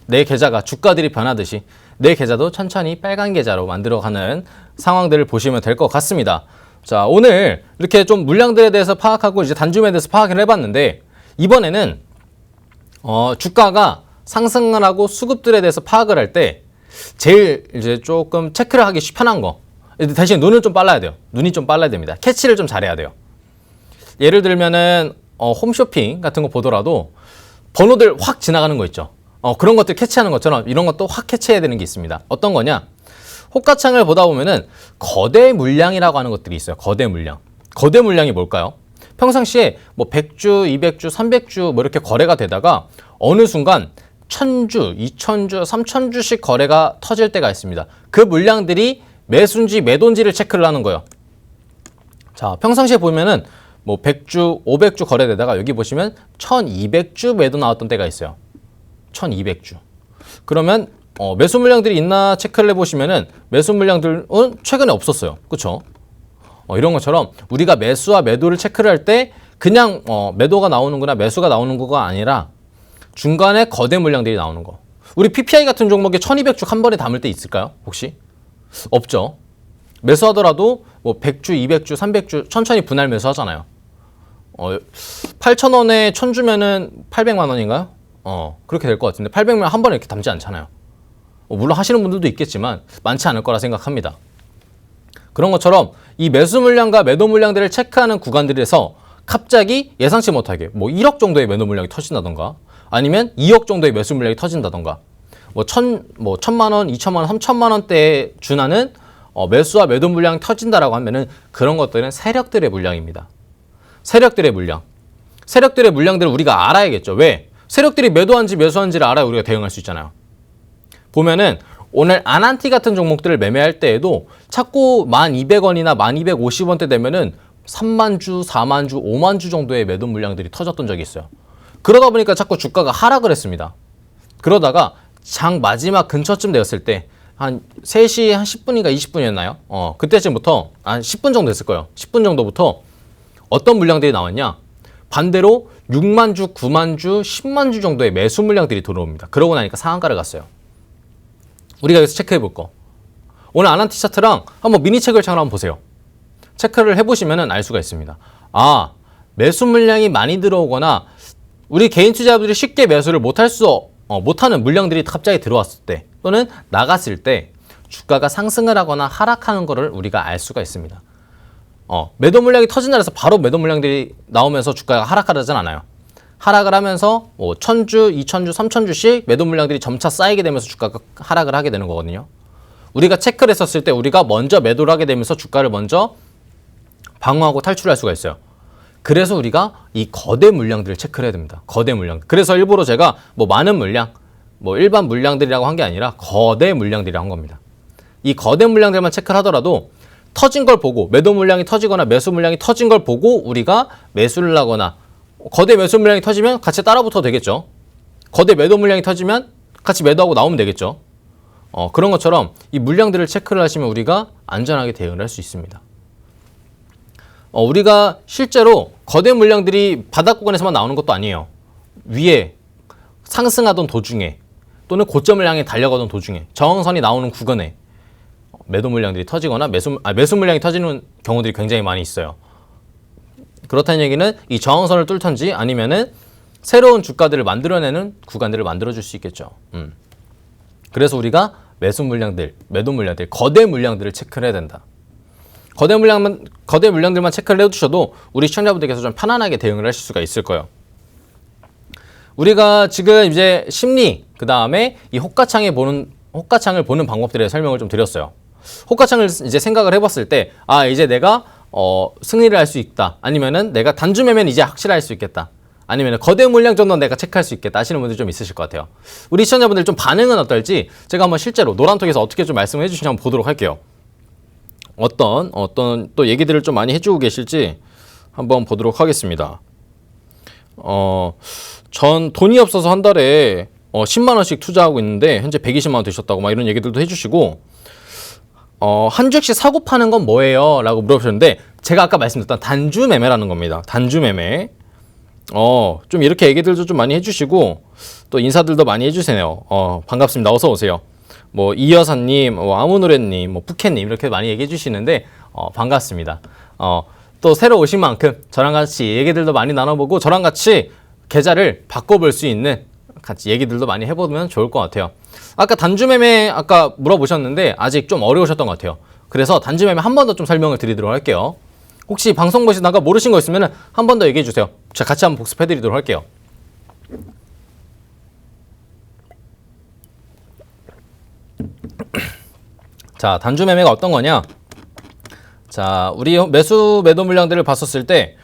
내 계좌가 주가들이 변하듯이 내 계좌도 천천히 빨간 계좌로 만들어가는 상황들을 보시면 될 것 같습니다. 자, 오늘 이렇게 좀 물량들에 대해서 파악하고 이제 단줌에 대해서 파악을 해봤는데 이번에는 주가가 상승을 하고 수급들에 대해서 파악을 할 때 제일 이제 조금 체크를 하기 편한 거. 대신 눈은 좀 빨라야 돼요. 눈이 좀 빨라야 됩니다. 캐치를 좀 잘해야 돼요. 예를 들면은 홈쇼핑 같은 거 보더라도 번호들 확 지나가는 거 있죠. 그런 것들 캐치하는 것처럼 이런 것도 확 캐치해야 되는 게 있습니다. 어떤 거냐? 호가창을 보다 보면은 거대 물량이라고 하는 것들이 있어요. 거대 물량. 거대 물량이 뭘까요? 평상시에 뭐 100주, 200주, 300주 뭐 이렇게 거래가 되다가 어느 순간 1000주, 2000주, 3000주씩 거래가 터질 때가 있습니다. 그 물량들이 매수인지 매도인지를 체크를 하는 거예요. 자, 평상시에 보면은 뭐 100주, 500주 거래되다가 여기 보시면 1200주 매도 나왔던 때가 있어요. 1200주. 그러면 매수 물량들이 있나 체크를 해보시면은 매수 물량들은 최근에 없었어요. 그렇죠? 이런 것처럼 우리가 매수와 매도를 체크를 할 때 그냥 매도가 나오는구나 매수가 나오는 거가 아니라 중간에 거대 물량들이 나오는 거. 우리 PPI 같은 종목에 1200주 한 번에 담을 때 있을까요? 혹시? 없죠. 매수하더라도 뭐 100주, 200주, 300주 천천히 분할 매수하잖아요. 8,000원에 1000 주면은 800만 원인가요? 그렇게 될 것 같은데 800만 원 한 번에 이렇게 담지 않잖아요. 물론 하시는 분들도 있겠지만 많지 않을 거라 생각합니다. 그런 것처럼 이 매수 물량과 매도 물량들을 체크하는 구간들에서 갑자기 예상치 못하게 뭐 1억 정도의 매도 물량이 터진다던가 아니면 2억 정도의 매수 물량이 터진다던가 뭐 1000만 원, 2000만 원, 3000만 원대에 준하는 매수와 매도 물량이 터진다라고 하면은 그런 것들은 세력들의 물량입니다. 세력들의 물량. 세력들의 물량들을 우리가 알아야겠죠. 왜? 세력들이 매도한지 매수한지를 알아야 우리가 대응할 수 있잖아요. 보면은 오늘 아난티 같은 종목들을 매매할 때에도 자꾸 1200원이나 1250원대 되면은 3만 주, 4만 주, 5만 주 정도의 매도 물량들이 터졌던 적이 있어요. 그러다 보니까 자꾸 주가가 하락을 했습니다. 그러다가 장 마지막 근처쯤 되었을 때 한 3시 한 10분인가 20분이었나요? 그때쯤부터 한 10분 정도 됐을 거예요. 10분 정도부터 어떤 물량들이 나왔냐? 반대로 6만 주, 9만 주, 10만 주 정도의 매수 물량들이 들어옵니다. 그러고 나니까 상한가를 갔어요. 우리가 여기서 체크해 볼 거. 오늘 아난티 차트랑 한번 미니 체크를 한번 보세요. 체크를 해보시면 알 수가 있습니다. 아, 매수 물량이 많이 들어오거나 우리 개인 투자자분들이 쉽게 매수를 못하는 물량들이 갑자기 들어왔을 때 또는 나갔을 때 주가가 상승을 하거나 하락하는 것을 우리가 알 수가 있습니다. 매도 물량이 터진다 해서 바로 매도 물량들이 나오면서 주가가 하락하진 않아요. 하락을 하면서 1000주, 2000주, 3000주씩 매도 물량들이 점차 쌓이게 되면서 주가가 하락을 하게 되는 거거든요. 우리가 체크를 했었을 때 우리가 먼저 매도를 하게 되면서 주가를 먼저 방어하고 탈출할 수가 있어요. 그래서 우리가 이 거대 물량들을 체크를 해야 됩니다. 거대 물량. 그래서 일부러 제가 많은 물량, 일반 물량들이라고 한 게 아니라 거대 물량들이라고 한 겁니다. 이 거대 물량들만 체크를 하더라도 터진 걸 보고 매도 물량이 터지거나 매수 물량이 터진 걸 보고 우리가 매수를 하거나 거대 매수 물량이 터지면 같이 따라 붙어도 되겠죠. 거대 매도 물량이 터지면 같이 매도하고 나오면 되겠죠. 그런 것처럼 이 물량들을 체크를 하시면 우리가 안전하게 대응을 할 수 있습니다. 우리가 실제로 거대 물량들이 바닥 구간에서만 나오는 것도 아니에요. 위에 상승하던 도중에 또는 고점을 향해 달려가던 도중에 저항선이 나오는 구간에 매도 물량들이 터지거나 매수 물량이 터지는 경우들이 굉장히 많이 있어요. 그렇다는 얘기는 이 저항선을 뚫던지 아니면은 새로운 주가들을 만들어내는 구간들을 만들어줄 수 있겠죠. 그래서 우리가 매수 물량들, 매도 물량들, 거대 물량들을 체크를 해야 된다. 거대 물량들만 체크를 해두셔도 우리 시청자분들께서 좀 편안하게 대응을 하실 수가 있을 거예요. 우리가 지금 이제 심리, 그 다음에 이 호가창을 보는 방법들의 설명을 좀 드렸어요. 호가창을 이제 생각을 해봤을 때, 이제 내가 승리를 할 수 있다. 아니면은 내가 단줌매매는 이제 확실할 수 있겠다. 아니면 거대 물량 정도는 내가 체크할 수 있겠다 하시는 분들 좀 있으실 것 같아요. 우리 시청자분들 좀 반응은 어떨지 제가 한번 실제로 노란톡에서 어떻게 좀 말씀을 해주시는지 한번 보도록 할게요. 어떤 또 얘기들을 좀 많이 해주고 계실지 한번 보도록 하겠습니다. 전 돈이 없어서 한 달에 10만 원씩 투자하고 있는데 현재 120만 원 되셨다고 막 이런 얘기들도 해주시고 한 주씩 사고 파는 건 뭐예요? 라고 물어보셨는데 제가 아까 말씀드렸던 단주 매매라는 겁니다. 단주 매매. 좀 이렇게 얘기들도 좀 많이 해주시고 또 인사들도 많이 해주세요. 반갑습니다. 어서 오세요. 이여사님, 아무노래님, 푸켓님 이렇게 많이 얘기해 주시는데 반갑습니다. 또 새로 오신 만큼 저랑 같이 얘기들도 많이 나눠보고 저랑 같이 계좌를 바꿔볼 수 있는 같이 얘기들도 많이 해보면 좋을 것 같아요. 아까 단주매매 아까 물어보셨는데 아직 좀 어려우셨던 것 같아요. 그래서 단주매매 한 번 더 좀 설명을 드리도록 할게요. 혹시 방송 보시다가 모르신 거 있으면 한 번 더 얘기해 주세요. 제가 같이 한번 복습해 드리도록 할게요. 자, 단주매매가 어떤 거냐? 자, 우리 매수 매도 물량들을 봤었을 때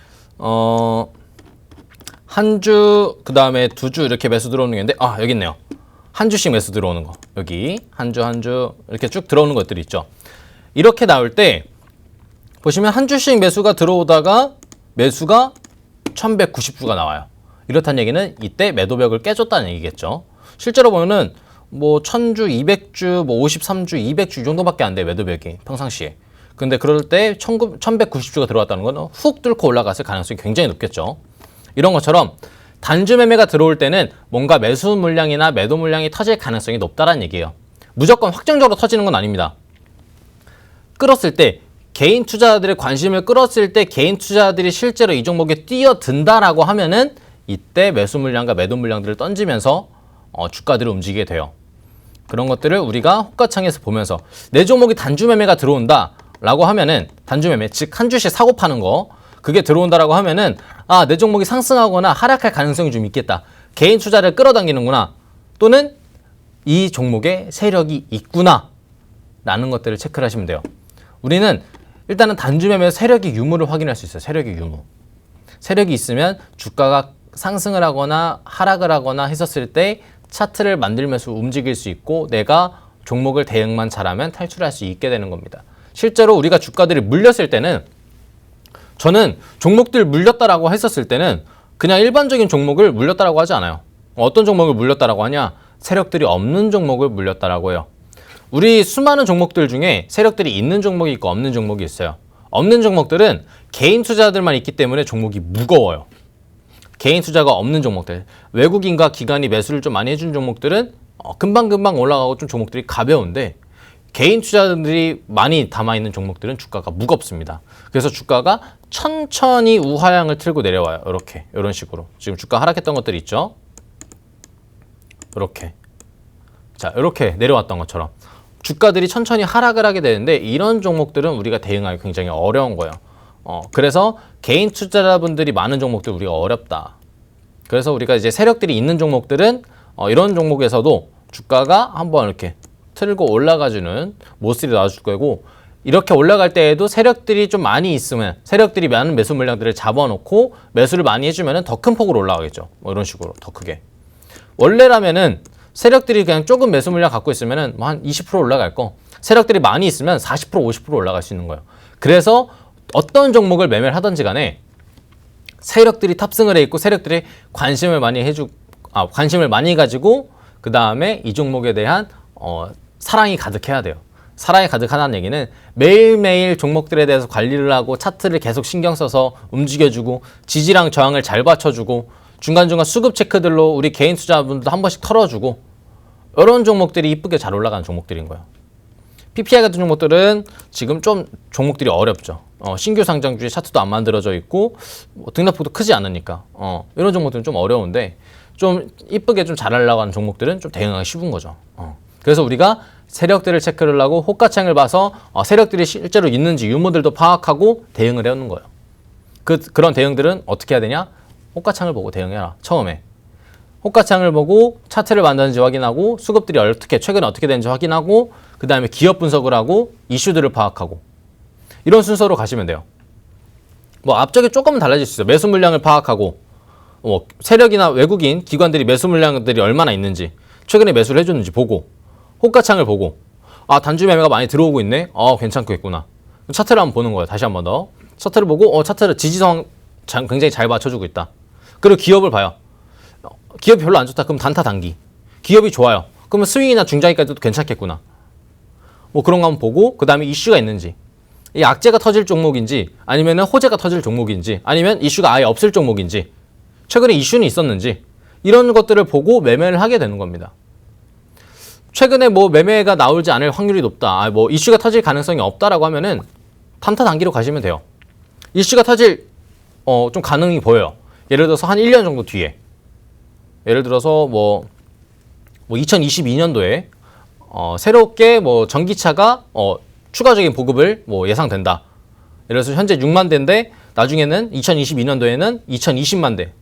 한 주, 그 다음에 두 주 이렇게 매수 들어오는 게 있는데 여기 있네요. 한 주씩 매수 들어오는 거. 여기 한 주 이렇게 쭉 들어오는 것들이 있죠. 이렇게 나올 때 보시면 한 주씩 매수가 들어오다가 매수가 1190주가 나와요. 이렇다는 얘기는 이때 매도벽을 깨줬다는 얘기겠죠. 실제로 보면은 뭐 1000주, 200주, 뭐 53주, 200주 이 정도밖에 안 돼, 매도벽이 평상시에. 근데 그럴 때 1190주가 들어왔다는 건 훅 뚫고 올라갔을 가능성이 굉장히 높겠죠. 이런 것처럼 단주 매매가 들어올 때는 뭔가 매수 물량이나 매도 물량이 터질 가능성이 높다는 얘기예요. 무조건 확정적으로 터지는 건 아닙니다. 끌었을 때 개인 투자자들의 관심을 끌었을 때 개인 투자자들이 실제로 이 종목에 뛰어든다라고 하면은 이때 매수 물량과 매도 물량들을 던지면서 주가들을 움직이게 돼요. 그런 것들을 우리가 호가창에서 보면서 내 종목이 단주 매매가 들어온다라고 하면은 단주 매매, 즉 한 주씩 사고 파는 거 그게 들어온다라고 하면은 내 종목이 상승하거나 하락할 가능성이 좀 있겠다. 개인 투자를 끌어당기는구나. 또는 이 종목에 세력이 있구나. 라는 것들을 체크를 하시면 돼요. 우리는 일단은 단주 매매 세력의 유무를 확인할 수 있어요. 세력의 유무. 세력이 있으면 주가가 상승을 하거나 하락을 하거나 했었을 때 차트를 만들면서 움직일 수 있고 내가 종목을 대응만 잘하면 탈출할 수 있게 되는 겁니다. 실제로 우리가 주가들이 물렸을 때는 저는 종목들 물렸다라고 했었을 때는 그냥 일반적인 종목을 물렸다라고 하지 않아요. 어떤 종목을 물렸다라고 하냐? 세력들이 없는 종목을 물렸다라고 해요. 우리 수많은 종목들 중에 세력들이 있는 종목이 있고 없는 종목이 있어요. 없는 종목들은 개인 투자들만 있기 때문에 종목이 무거워요. 개인 투자가 없는 종목들, 외국인과 기관이 매수를 좀 많이 해준 종목들은 금방금방 올라가고 좀 종목들이 가벼운데 개인 투자들이 많이 담아있는 종목들은 주가가 무겁습니다. 그래서 주가가 천천히 우하향을 틀고 내려와요. 이렇게, 이런 식으로. 지금 주가 하락했던 것들이 있죠. 이렇게. 자, 이렇게 내려왔던 것처럼. 주가들이 천천히 하락을 하게 되는데 이런 종목들은 우리가 대응하기 굉장히 어려운 거예요. 그래서 개인 투자자분들이 많은 종목들 우리가 어렵다. 그래서 우리가 이제 세력들이 있는 종목들은 이런 종목에서도 주가가 한번 이렇게 틀고 올라가주는 모습이 나와줄 거고 이렇게 올라갈 때에도 세력들이 좀 많이 있으면 세력들이 많은 매수 물량들을 잡아놓고 매수를 많이 해주면 더 큰 폭으로 올라가겠죠. 뭐 이런 식으로 더 크게. 원래라면은 세력들이 그냥 조금 매수 물량 갖고 있으면은 뭐 한 20% 올라갈 거. 세력들이 많이 있으면 40% 50% 올라갈 수 있는 거예요. 그래서 어떤 종목을 매매를 하든지 간에 세력들이 탑승을 해 있고 세력들이 관심을 많이 가지고 그 다음에 이 종목에 대한 사랑이 가득해야 돼요. 사랑이 가득하다는 얘기는 매일매일 종목들에 대해서 관리를 하고 차트를 계속 신경 써서 움직여주고 지지랑 저항을 잘 받쳐주고 중간중간 수급 체크들로 우리 개인 투자분들도 한 번씩 털어주고 이런 종목들이 이쁘게 잘 올라가는 종목들인 거예요. PPI 같은 종목들은 지금 좀 종목들이 어렵죠. 신규 상장주의 차트도 안 만들어져 있고 등락폭도 크지 않으니까 이런 종목들은 좀 어려운데 좀 이쁘게 좀 잘 올라가는 종목들은 좀 대응하기 쉬운 거죠. 그래서 우리가 세력들을 체크를 하고 호가창을 봐서 세력들이 실제로 있는지 유무들도 파악하고 대응을 해오는 거예요. 그런 대응들은 어떻게 해야 되냐? 호가창을 보고 대응해라. 처음에. 호가창을 보고 차트를 만드는지 확인하고 수급들이 최근에 어떻게 되는지 확인하고 그 다음에 기업 분석을 하고 이슈들을 파악하고 이런 순서로 가시면 돼요. 뭐 앞쪽에 조금은 달라질 수 있어요. 매수 물량을 파악하고 세력이나 외국인 기관들이 매수 물량들이 얼마나 있는지 최근에 매수를 해줬는지 보고 호가창을 보고 단주 매매가 많이 들어오고 있네. 괜찮겠구나. 차트를 한번 보는 거예요. 다시 한번 더. 차트를 보고 차트를 지지선 굉장히 잘 맞춰주고 있다. 그리고 기업을 봐요. 기업이 별로 안 좋다. 그럼 단타 단기. 기업이 좋아요. 그러면 스윙이나 중장기까지도 괜찮겠구나. 뭐 그런 거 한번 보고 그 다음에 이슈가 있는지 이 악재가 터질 종목인지 아니면 호재가 터질 종목인지 아니면 이슈가 아예 없을 종목인지 최근에 이슈는 있었는지 이런 것들을 보고 매매를 하게 되는 겁니다. 최근에 뭐 매매가 나오지 않을 확률이 높다. 뭐 이슈가 터질 가능성이 없다라고 하면은 단타 단기로 가시면 돼요. 이슈가 터질 좀 가능이 보여요. 예를 들어서 한 1년 정도 뒤에, 예를 들어서 뭐 2022년도에 새롭게 뭐 전기차가 추가적인 보급을 뭐 예상된다. 예를 들어서 현재 6만 대인데 나중에는 2022년도에는 2020만 대,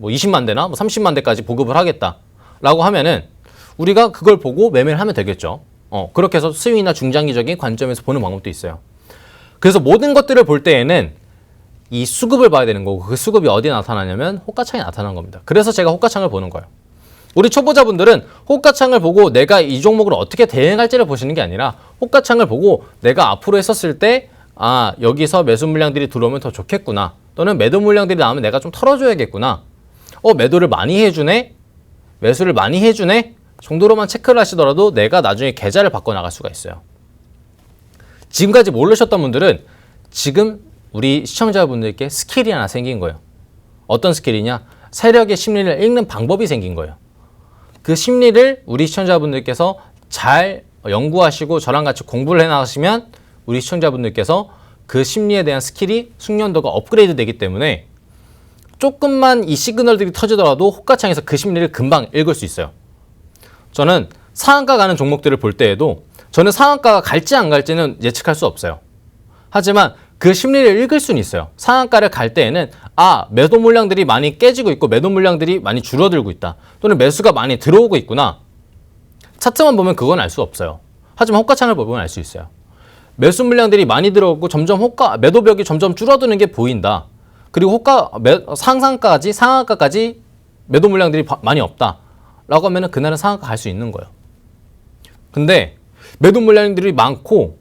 20만 대나 뭐 30만 대까지 보급을 하겠다라고 하면은 우리가 그걸 보고 매매를 하면 되겠죠. 그렇게 해서 수익이나 중장기적인 관점에서 보는 방법도 있어요. 그래서 모든 것들을 볼 때에는 이 수급을 봐야 되는 거고, 그 수급이 어디에 나타나냐면 호가창에 나타나는 겁니다. 그래서 제가 호가창을 보는 거예요. 우리 초보자분들은 호가창을 보고 내가 이 종목을 어떻게 대응할지를 보시는 게 아니라 호가창을 보고 내가 앞으로 했었을 때 여기서 매수 물량들이 들어오면 더 좋겠구나, 또는 매도 물량들이 나오면 내가 좀 털어줘야겠구나, 매도를 많이 해주네, 매수를 많이 해주네 정도로만 체크를 하시더라도 내가 나중에 계좌를 바꿔나갈 수가 있어요. 지금까지 모르셨던 분들은 지금 우리 시청자분들께 스킬이 하나 생긴 거예요. 어떤 스킬이냐? 세력의 심리를 읽는 방법이 생긴 거예요. 그 심리를 우리 시청자분들께서 잘 연구하시고 저랑 같이 공부를 해나가시면 우리 시청자분들께서 그 심리에 대한 스킬이 숙련도가 업그레이드 되기 때문에 조금만 이 시그널들이 터지더라도 호가창에서 그 심리를 금방 읽을 수 있어요. 저는 상한가 가는 종목들을 볼 때에도 저는 상한가가 갈지 안 갈지는 예측할 수 없어요. 하지만 그 심리를 읽을 수는 있어요. 상한가를 갈 때에는 매도 물량들이 많이 깨지고 있고 매도 물량들이 많이 줄어들고 있다, 또는 매수가 많이 들어오고 있구나. 차트만 보면 그건 알 수 없어요. 하지만 호가창을 보면 알 수 있어요. 매수 물량들이 많이 들어오고 점점 매도벽이 점점 줄어드는 게 보인다. 그리고 상한가까지 매도 물량들이 많이 없다 라고 하면은 그날은 상한가 갈 수 있는 거예요. 근데 매도 물량들이 많고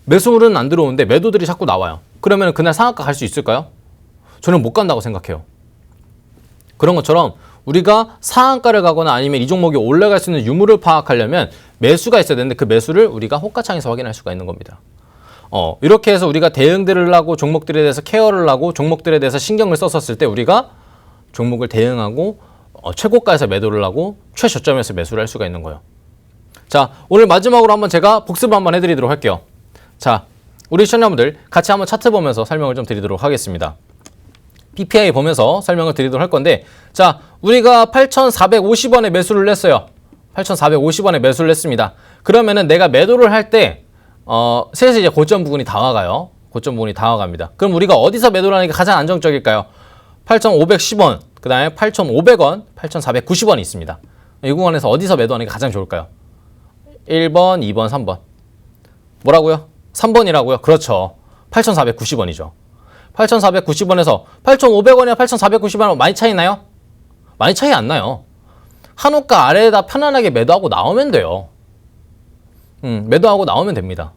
매수물은 안 들어오는데 매도들이 자꾸 나와요. 그러면 그날 상한가 갈 수 있을까요? 저는 못 간다고 생각해요. 그런 것처럼 우리가 상한가를 가거나 아니면 이 종목이 올라갈 수 있는 유무를 파악하려면 매수가 있어야 되는데 그 매수를 우리가 호가창에서 확인할 수가 있는 겁니다. 이렇게 해서 우리가 대응들을 하고 종목들에 대해서 케어를 하고 종목들에 대해서 신경을 썼었을 때 우리가 종목을 대응하고 최고가에서 매도를 하고 최저점에서 매수를 할 수가 있는 거예요. 자, 오늘 마지막으로 한번 제가 복습을 한번 해드리도록 할게요. 자, 우리 시청자분들 같이 한번 차트 보면서 설명을 좀 드리도록 하겠습니다. PPI 보면서 설명을 드리도록 할 건데, 자, 우리가 8,450원에 매수를 했어요. 8,450원에 매수를 했습니다. 그러면은 내가 매도를 할 때 슬슬 이제 고점 부분이 다가가요. 고점 부분이 다가갑니다. 그럼 우리가 어디서 매도를 하는 게 가장 안정적일까요? 8,510원, 그 다음에 8,500원, 8,490원이 있습니다. 이 구간에서 어디서 매도하는 게 가장 좋을까요? 1번, 2번, 3번. 뭐라고요? 3번이라고요? 그렇죠. 8,490원이죠. 8,490원에서 8,500원이나 8,490원 많이 차이 나요? 많이 차이 안 나요. 한호가 아래에다 편안하게 매도하고 나오면 돼요. 매도하고 나오면 됩니다.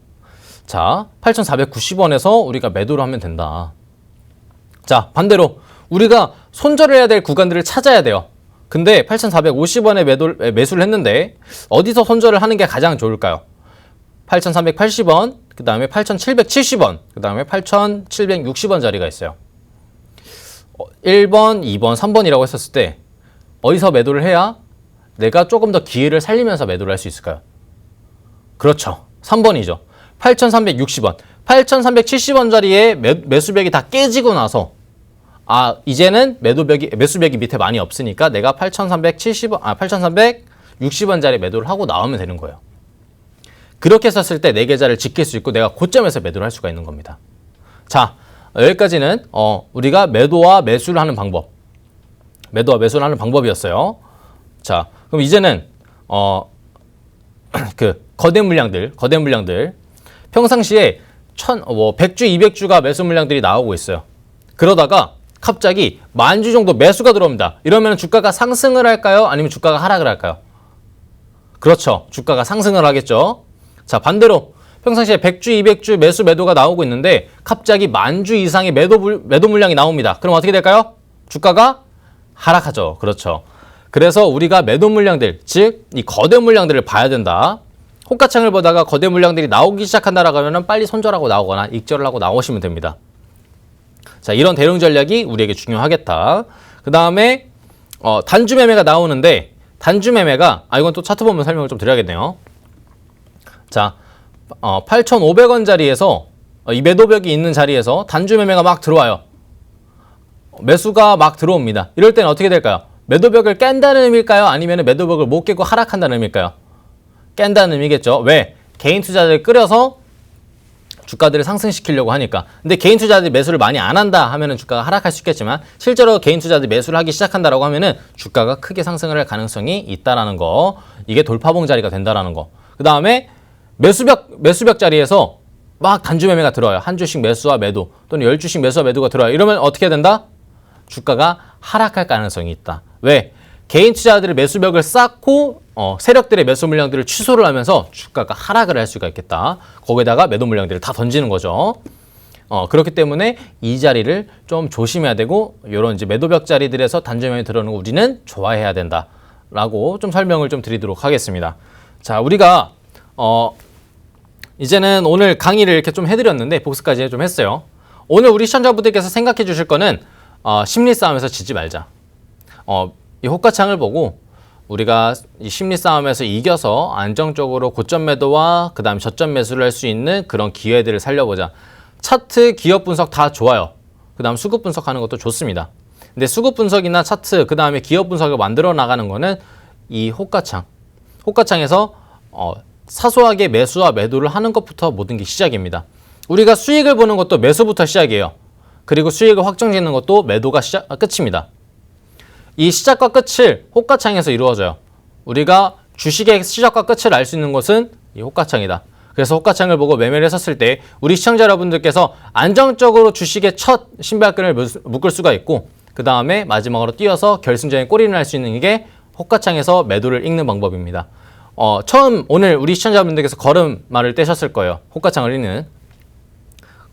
자, 8,490원에서 우리가 매도를 하면 된다. 자, 반대로 우리가 손절을 해야 될 구간들을 찾아야 돼요. 근데 8,450원에 매수를 했는데 어디서 손절을 하는 게 가장 좋을까요? 8,380원, 그 다음에 8,770원, 그 다음에 8,760원짜리가 있어요. 1번, 2번, 3번이라고 했었을 때 어디서 매도를 해야 내가 조금 더 기회를 살리면서 매도를 할 수 있을까요? 그렇죠. 3번이죠. 8,360원. 8,370원짜리에 매수벽이 다 깨지고 나서 이제는 매수벽이 밑에 많이 없으니까 내가 8,360원짜리 매도를 하고 나오면 되는 거예요. 그렇게 했었을 때 내 계좌를 지킬 수 있고 내가 고점에서 매도를 할 수가 있는 겁니다. 자, 여기까지는 우리가 매도와 매수를 하는 방법, 매도와 매수를 하는 방법이었어요. 자, 그럼 이제는 그 거대 물량들 평상시에 100주, 200주가 매수 물량들이 나오고 있어요. 그러다가 갑자기 10,000주 정도 매수가 들어옵니다. 이러면 주가가 상승을 할까요? 아니면 주가가 하락을 할까요? 그렇죠. 주가가 상승을 하겠죠. 자, 반대로 평상시에 100주, 200주 매도가 나오고 있는데 갑자기 10,000주 이상의 매도 물량이 나옵니다. 그럼 어떻게 될까요? 주가가 하락하죠. 그렇죠. 그래서 우리가 매도 물량들, 즉 이 거대 물량들을 봐야 된다. 호가창을 보다가 거대 물량들이 나오기 시작한다라고 하면 빨리 손절하고 나오거나 익절을 하고 나오시면 됩니다. 자, 이런 대응 전략이 우리에게 중요하겠다. 그 다음에 단주 매매가 나오는데 단주 매매가 이건 또 차트 보면 설명을 좀 드려야겠네요. 자, 8,500원짜리에서 이 매도벽이 있는 자리에서 단주 매매가 막 들어와요. 매수가 막 들어옵니다. 이럴 때는 어떻게 될까요? 매도벽을 깬다는 의미일까요? 아니면 매도벽을 못 깨고 하락한다는 의미일까요? 깬다는 의미겠죠. 왜? 개인 투자자를 끌어서 주가들을 상승시키려고 하니까. 근데 개인 투자자들이 매수를 많이 안 한다 하면은 주가가 하락할 수 있겠지만, 실제로 개인 투자자들이 매수를 하기 시작한다라고 하면은 주가가 크게 상승을 할 가능성이 있다라는 거. 이게 돌파봉 자리가 된다라는 거. 그 다음에 매수벽 자리에서 막 단주 매매가 들어와요. 한 주씩 매수와 매도 또는 10주씩 매수와 매도가 들어와요. 이러면 어떻게 된다? 주가가 하락할 가능성이 있다. 왜? 개인 투자자들이 매수벽을 쌓고 세력들의 매수 물량들을 취소를 하면서 주가가 하락을 할 수가 있겠다. 거기다가 매도 물량들을 다 던지는 거죠. 그렇기 때문에 이 자리를 좀 조심해야 되고, 이런 이제 매도벽 자리들에서 단주 매매 들어오는 거 우리는 좋아해야 된다라고 좀 설명을 좀 드리도록 하겠습니다. 자, 우리가 이제는 오늘 강의를 이렇게 좀 해드렸는데 복습까지 좀 했어요. 오늘 우리 시청자분들께서 생각해 주실 거는 심리 싸움에서 지지 말자. 이 호가창을 보고 우리가 이 심리 싸움에서 이겨서 안정적으로 고점 매도와 그 다음에 저점 매수를 할 수 있는 그런 기회들을 살려보자. 차트, 기업 분석 다 좋아요. 그 다음 수급 분석하는 것도 좋습니다. 근데 수급 분석이나 차트, 그 다음에 기업 분석을 만들어 나가는 거는 이 호가창에서 사소하게 매수와 매도를 하는 것부터 모든 게 시작입니다. 우리가 수익을 보는 것도 매수부터 시작이에요. 그리고 수익을 확정짓는 것도 매도가 끝입니다. 이 시작과 끝을 호가창에서 이루어져요. 우리가 주식의 시작과 끝을 알 수 있는 것은 이 호가창이다. 그래서 호가창을 보고 매매를 했었을 때 우리 시청자 여러분들께서 안정적으로 주식의 첫 신발끈을 묶을 수가 있고, 그 다음에 마지막으로 뛰어서 결승전에 골인을 할 수 있는 이게 호가창에서 매도를 읽는 방법입니다. 처음 오늘 우리 시청자분들께서 걸음마를 떼셨을 거예요. 호가창을 읽는.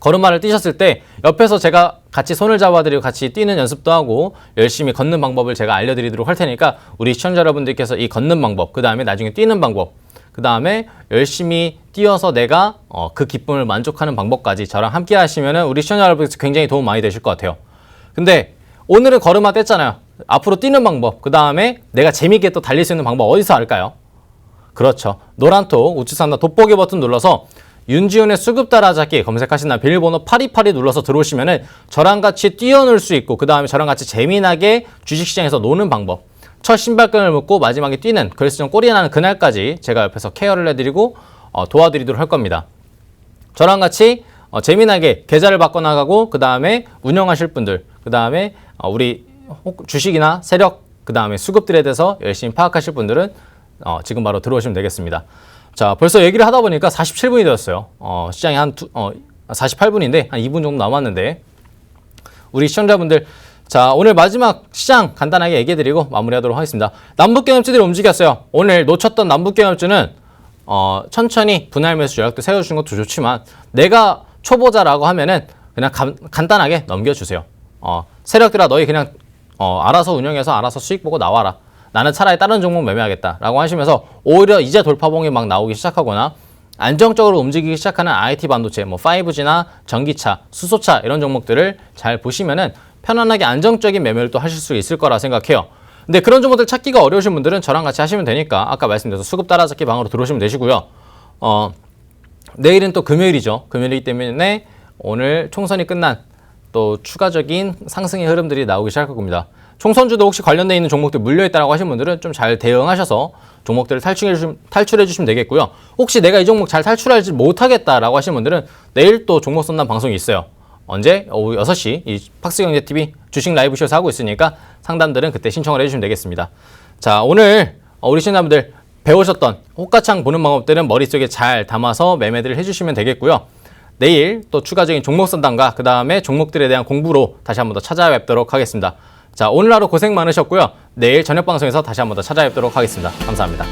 걸음마를 뛰셨을 때 옆에서 제가 같이 손을 잡아드리고 같이 뛰는 연습도 하고 열심히 걷는 방법을 제가 알려드리도록 할 테니까, 우리 시청자 여러분들께서 이 걷는 방법, 그 다음에 나중에 뛰는 방법, 그 다음에 열심히 뛰어서 내가 그 기쁨을 만족하는 방법까지 저랑 함께 하시면은 우리 시청자 여러분께서 굉장히 도움 많이 되실 것 같아요. 근데 오늘은 걸음마 뗐잖아요. 앞으로 뛰는 방법, 그 다음에 내가 재미있게 또 달릴 수 있는 방법 어디서 할까요? 그렇죠. 노란톡 우측 상단 돋보기 버튼 눌러서 윤지훈의 수급 따라잡기 검색하신 다음 비밀번호 8282 눌러서 들어오시면은 저랑 같이 뛰어놀 수 있고, 그 다음에 저랑 같이 재미나게 주식시장에서 노는 방법, 첫 신발끈을 묶고 마지막에 뛰는 결승전 골이 나는 그날까지 제가 옆에서 케어를 해드리고 도와드리도록 할 겁니다. 저랑 같이 재미나게 계좌를 바꿔나가고, 그 다음에 운영하실 분들, 그 다음에 우리 주식이나 세력, 그 다음에 수급들에 대해서 열심히 파악하실 분들은 지금 바로 들어오시면 되겠습니다. 자, 벌써 얘기를 하다 보니까 47분이 되었어요. 시장이 48분인데 한 2분 정도 남았는데, 우리 시청자분들, 자, 오늘 마지막 시장 간단하게 얘기해드리고 마무리하도록 하겠습니다. 남북경협주들이 움직였어요. 오늘 놓쳤던 남북경협주는 천천히 분할 매수 전략도 세워주는 것도 좋지만, 내가 초보자라고 하면은 그냥 간단하게 넘겨주세요. 세력들아, 너희 그냥 알아서 운영해서 알아서 수익 보고 나와라. 나는 차라리 다른 종목 매매하겠다라고 하시면서 오히려 이제 돌파봉이 막 나오기 시작하거나 안정적으로 움직이기 시작하는 IT 반도체, 5G나 전기차, 수소차 이런 종목들을 잘 보시면은 편안하게 안정적인 매매를 또 하실 수 있을 거라 생각해요. 근데 그런 종목들 찾기가 어려우신 분들은 저랑 같이 하시면 되니까 아까 말씀드린 수급 따라잡기 방으로 들어오시면 되시고요. 내일은 또 금요일이죠. 금요일이기 때문에 오늘 총선이 끝난 또 추가적인 상승의 흐름들이 나오기 시작할 겁니다. 총선주도 혹시 관련돼 있는 종목들 물려있다라고 하신 분들은 좀 잘 대응하셔서 종목들을 탈출해 주시면 되겠고요. 혹시 내가 이 종목 잘 탈출하지 못하겠다라고 하신 분들은 내일 또 종목 선단 방송이 있어요. 언제? 오후 6시 이 팍스경제TV 주식 라이브쇼에서 하고 있으니까 상담들은 그때 신청을 해주시면 되겠습니다. 자, 오늘 우리 시청자분들 배우셨던 호가창 보는 방법들은 머릿속에 잘 담아서 매매들을 해주시면 되겠고요. 내일 또 추가적인 종목 선단과 그 다음에 종목들에 대한 공부로 다시 한 번 더 찾아뵙도록 하겠습니다. 자, 오늘 하루 고생 많으셨고요. 내일 저녁 방송에서 다시 한 번 더 찾아뵙도록 하겠습니다. 감사합니다.